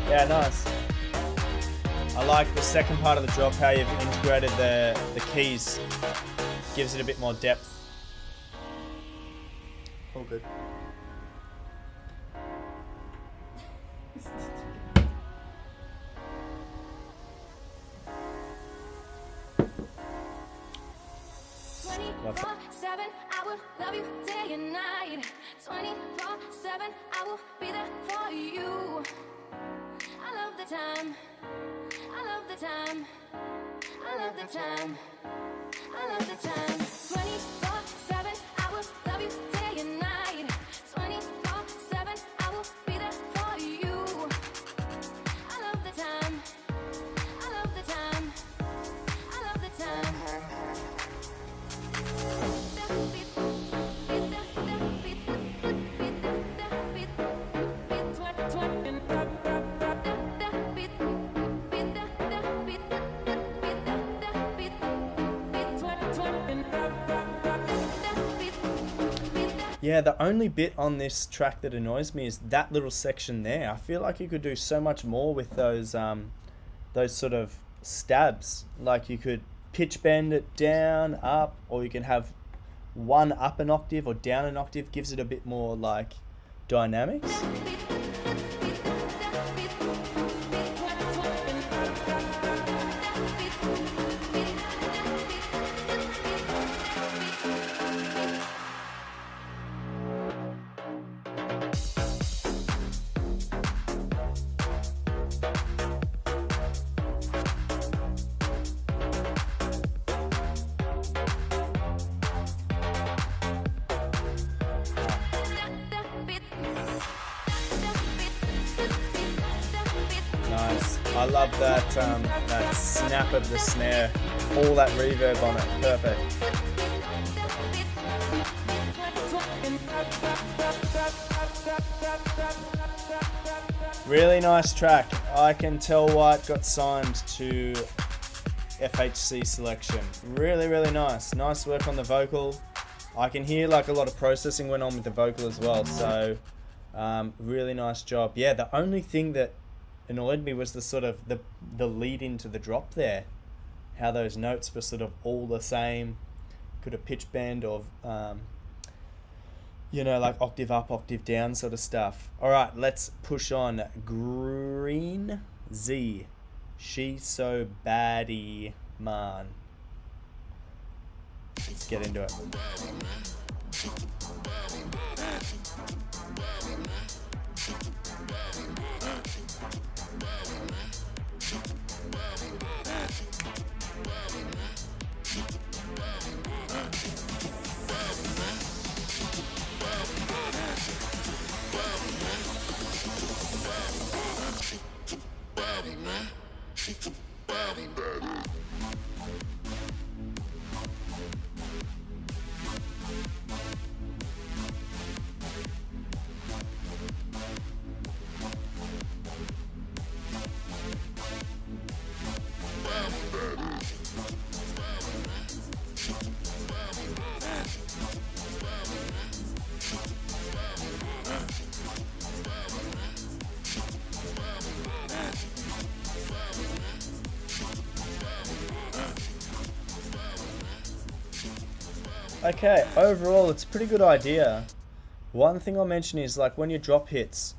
Speaker 1: Yeah, nice. I like the second part of the drop, how you've integrated the keys. Gives it a bit more depth. All good. What's up?
Speaker 4: 24/7, I will love you day and night. 24/7, I will be there for you. I love the time. I love the time. I love the time. I love the time. 24/7, I will love you day and night. 24/7, I will be there for you. I love the time. I love the time. I love the time.
Speaker 1: Yeah, the only bit on this track that annoys me is that little section there. I feel like you could do so much more with those sort of stabs. Like you could pitch bend it down, up, or you can have one up an octave or down an octave. Gives it a bit more like dynamics. Nice. I love that that snap of the snare. All that reverb on it. Perfect. Really nice track. I can tell why it got signed to FHC selection. Really, really nice. Nice work on the vocal. I can hear like a lot of processing went on with the vocal as well. So really nice job. Yeah, the only thing that annoyed me was the sort of the lead into the drop there. How those notes were sort of all the same. Could have pitch bend or you know, like octave up, octave down sort of stuff. All right, let's push on. Green Z. She's so baddie, man. Let's get into it. Okay, overall it's a pretty good idea. One thing I'll mention is like when your drop hits,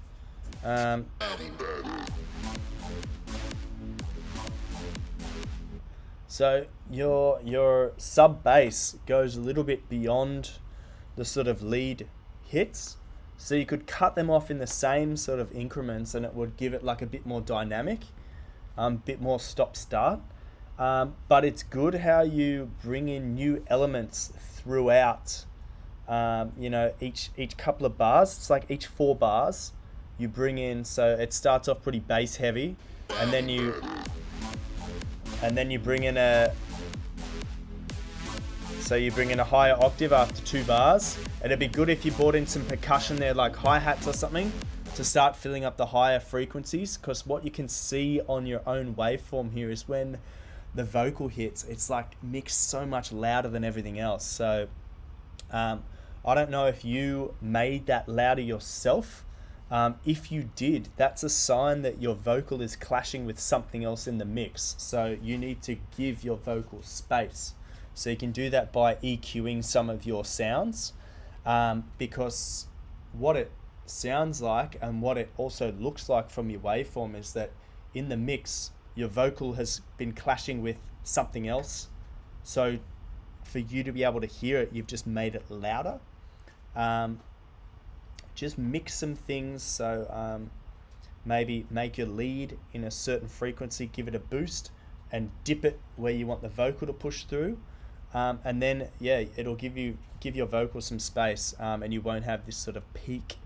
Speaker 1: so your sub bass goes a little bit beyond the sort of lead hits, so you could cut them off in the same sort of increments and it would give it like a bit more dynamic, bit more stop start. But it's good how you bring in new elements throughout, you know, each couple of bars. It's like each 4 bars you bring in, so it starts off pretty bass heavy, and then you bring in a higher octave after 2 bars. It'd be good if you brought in some percussion there, like hi-hats or something, to start filling up the higher frequencies, because what you can see on your own waveform here is when the vocal hits, it's like mixed so much louder than everything else. So I don't know if you made that louder yourself. If you did, that's a sign that your vocal is clashing with something else in the mix. So you need to give your vocal space. So you can do that by EQing some of your sounds, because what it sounds like and what it also looks like from your waveform is that in the mix, your vocal has been clashing with something else. So for you to be able to hear it, you've just made it louder. Just mix some things. So maybe make your lead in a certain frequency, give it a boost, and dip it where you want the vocal to push through. And then, yeah, it'll give your vocal some space, and you won't have this sort of peak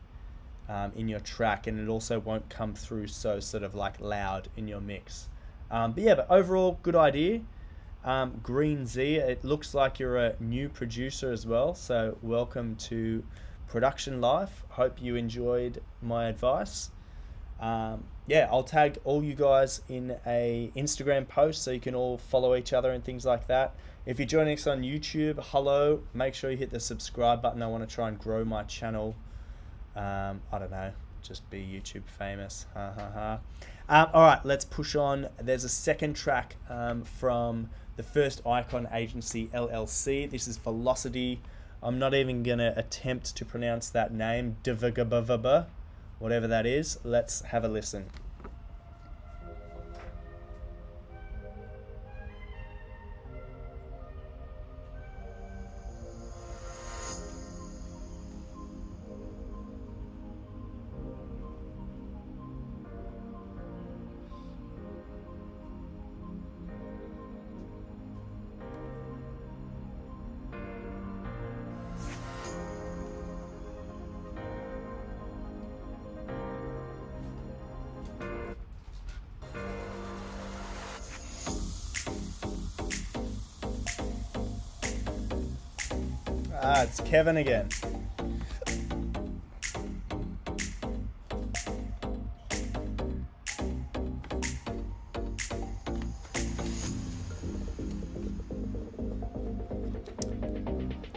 Speaker 1: in your track, and it also won't come through so sort of like loud in your mix. But overall, good idea. Green Z, it looks like you're a new producer as well, so welcome to production life. Hope you enjoyed my advice. I'll tag all you guys in a Instagram post so you can all follow each other and things like that. If you're joining us on YouTube, hello, make sure you hit the subscribe button. I want to try and grow my channel. I don't know, just be YouTube famous. Alright, let's push on. There's a second track from the First Icon Agency LLC. This is Velocity I'm not even gonna attempt to pronounce that name, Divagababa, whatever that is. Let's have a listen. Ah, it's Kevin again.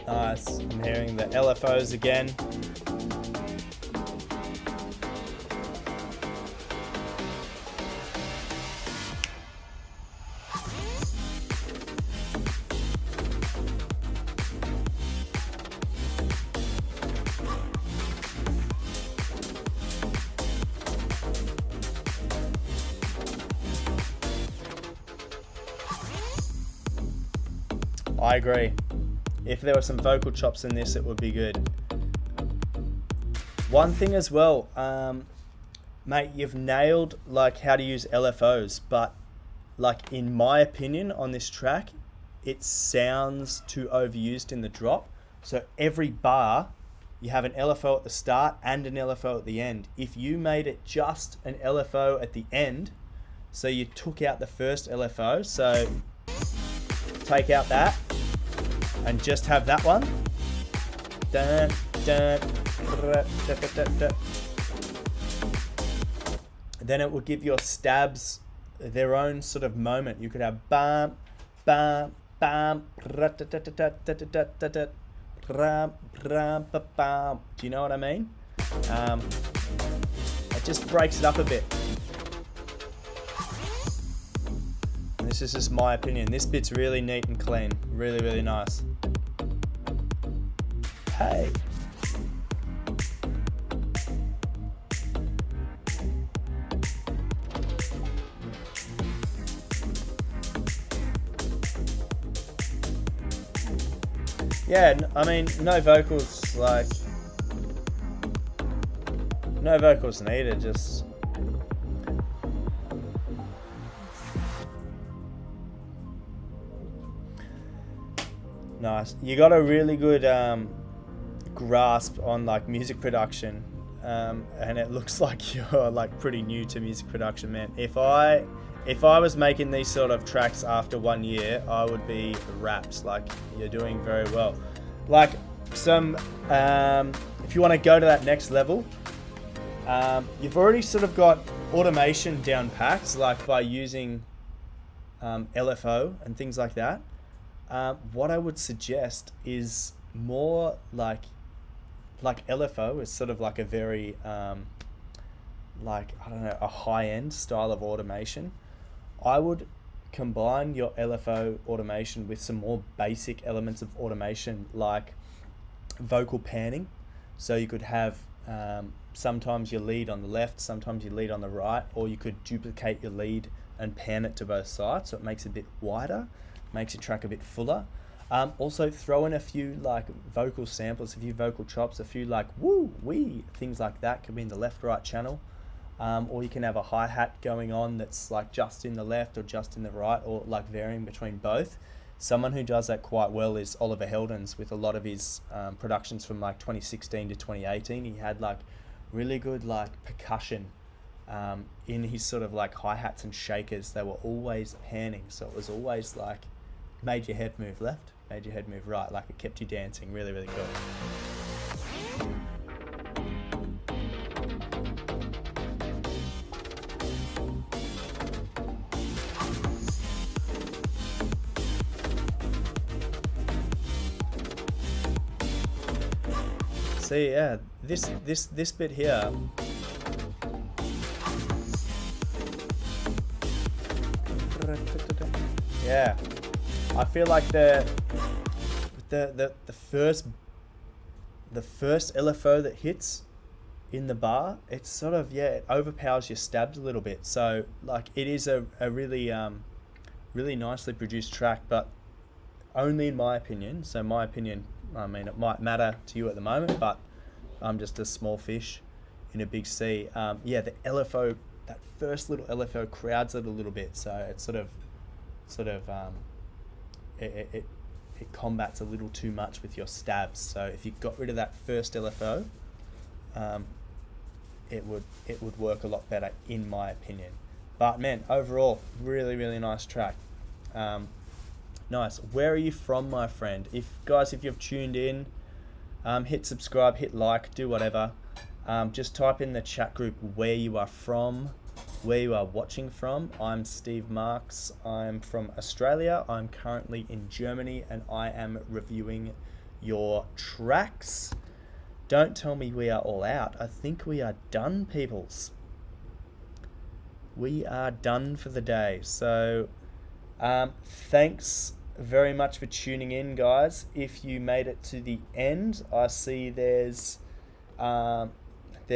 Speaker 1: Nice. I'm hearing the LFOs again. I agree. If there were some vocal chops in this, it would be good. One thing as well, mate, you've nailed like how to use LFOs, but like in my opinion on this track, it sounds too overused in the drop. So every bar, you have an LFO at the start and an LFO at the end. If you made it just an LFO at the end, so you took out the first LFO, so take out that and just have that one. Dun, dun, then it will give your stabs their own sort of moment. You could have bam, bam, bam, bam. Do you know what I mean? It just breaks it up a bit. This is just my opinion. This bit's really neat and clean. Really, really nice. Hey. Yeah, I mean, no vocals, like, no vocals needed, just, nice. You got a really good grasp on like music production, and it looks like you're like pretty new to music production, man. If I was making these sort of tracks after 1 year, I would be wrapped. Like, you're doing very well. Like some, if you want to go to that next level, you've already sort of got automation down packed, like by using LFO and things like that. What I would suggest is more like LFO is sort of like a very like, I don't know, a high-end style of automation. I would combine your LFO automation with some more basic elements of automation, like vocal panning. So you could have sometimes your lead on the left, sometimes your lead on the right, or you could duplicate your lead and pan it to both sides, so it makes it a bit wider, makes your track a bit fuller. Also throw in a few like vocal samples, a few vocal chops, a few like woo, wee, things like that could be in the left-right channel. Or you can have a hi-hat going on that's like just in the left or just in the right, or like varying between both. Someone who does that quite well is Oliver Heldens, with a lot of his productions from like 2016 to 2018. He had like really good like percussion in his sort of like hi-hats and shakers. They were always panning, so it was always like made your head move left, made your head move right, like it kept you dancing. Really, really good. See, yeah, this bit here. Yeah, I feel like the first the first LFO that hits in the bar, it's sort of, it overpowers your stabs a little bit. So like it is a really really nicely produced track, but only in my opinion. So my opinion, I mean, it might matter to you at the moment, but I'm just a small fish in a big sea. The LFO, that first little LFO crowds it a little bit, so it's it combats a little too much with your stabs. So if you got rid of that first LFO, it would work a lot better in my opinion. But man, overall, really, really nice track. Nice. Where are you from, my friend? If you've tuned in, hit subscribe, hit like, do whatever. Just type in the chat group where you are from, where you are watching from. I'm Steve Marks. I'm from Australia. I'm currently in Germany, and I am reviewing your tracks. Don't tell me we are all out. I think we are done, peoples. We are done for the day. So thanks very much for tuning in, guys. If you made it to the end, I see there's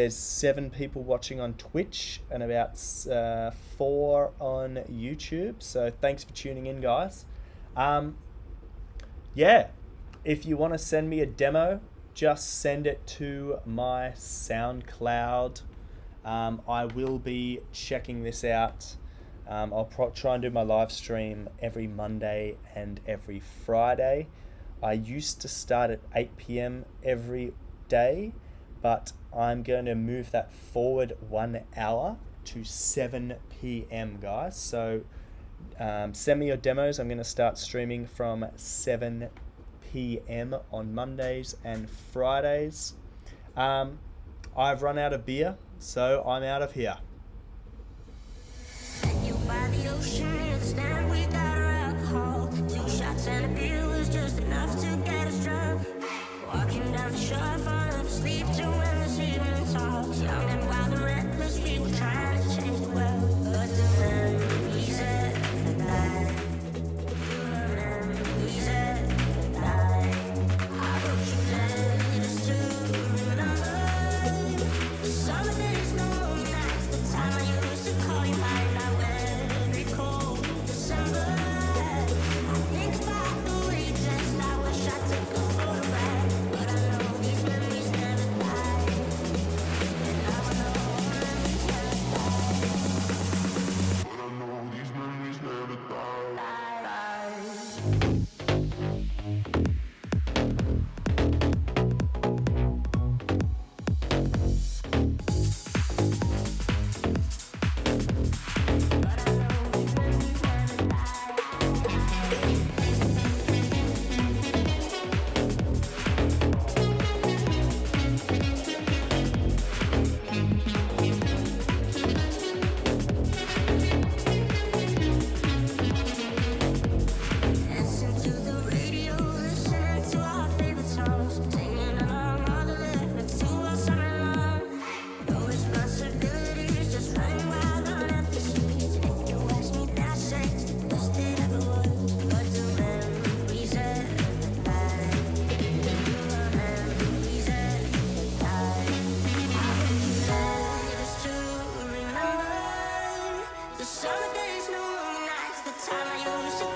Speaker 1: 7 people watching on Twitch and about 4 on YouTube. So thanks for tuning in, guys. If you want to send me a demo, just send it to my SoundCloud. I will be checking this out. I'll try and do my live stream every Monday and every Friday. I used to start at 8 p.m. every day, but I'm going to move that forward 1 hour to 7 p.m. guys. So send me your demos. I'm going to start streaming from 7 p.m. on Mondays and Fridays. I've run out of beer, so I'm out of here.
Speaker 4: You by the ocean, near the stand, we got our alcohol. 2 shots and a beer was just enough to get us drunk. Walking down the shore, falling asleep to when the evening talks. Young and wild and reckless, we were trying to change the world. But the memories at night, the memories at night. I wrote you letters to remember the summer days, no nights, the time I used to call you mine. Now every cold December, I think about the way you dressed. I wish I took a photo back, but I know these memories never die. And now I know memories never die. But I know these memories never die. Listen to the radio, listening to our favorite songs, singing along all the lyrics to our summer long. No responsibilities, just running wild on empty streets. If you ask me, that's it, the best it ever was. But the memories at night, the memories at night. I wrote you letters to remember the summer days, no nights, the time I used to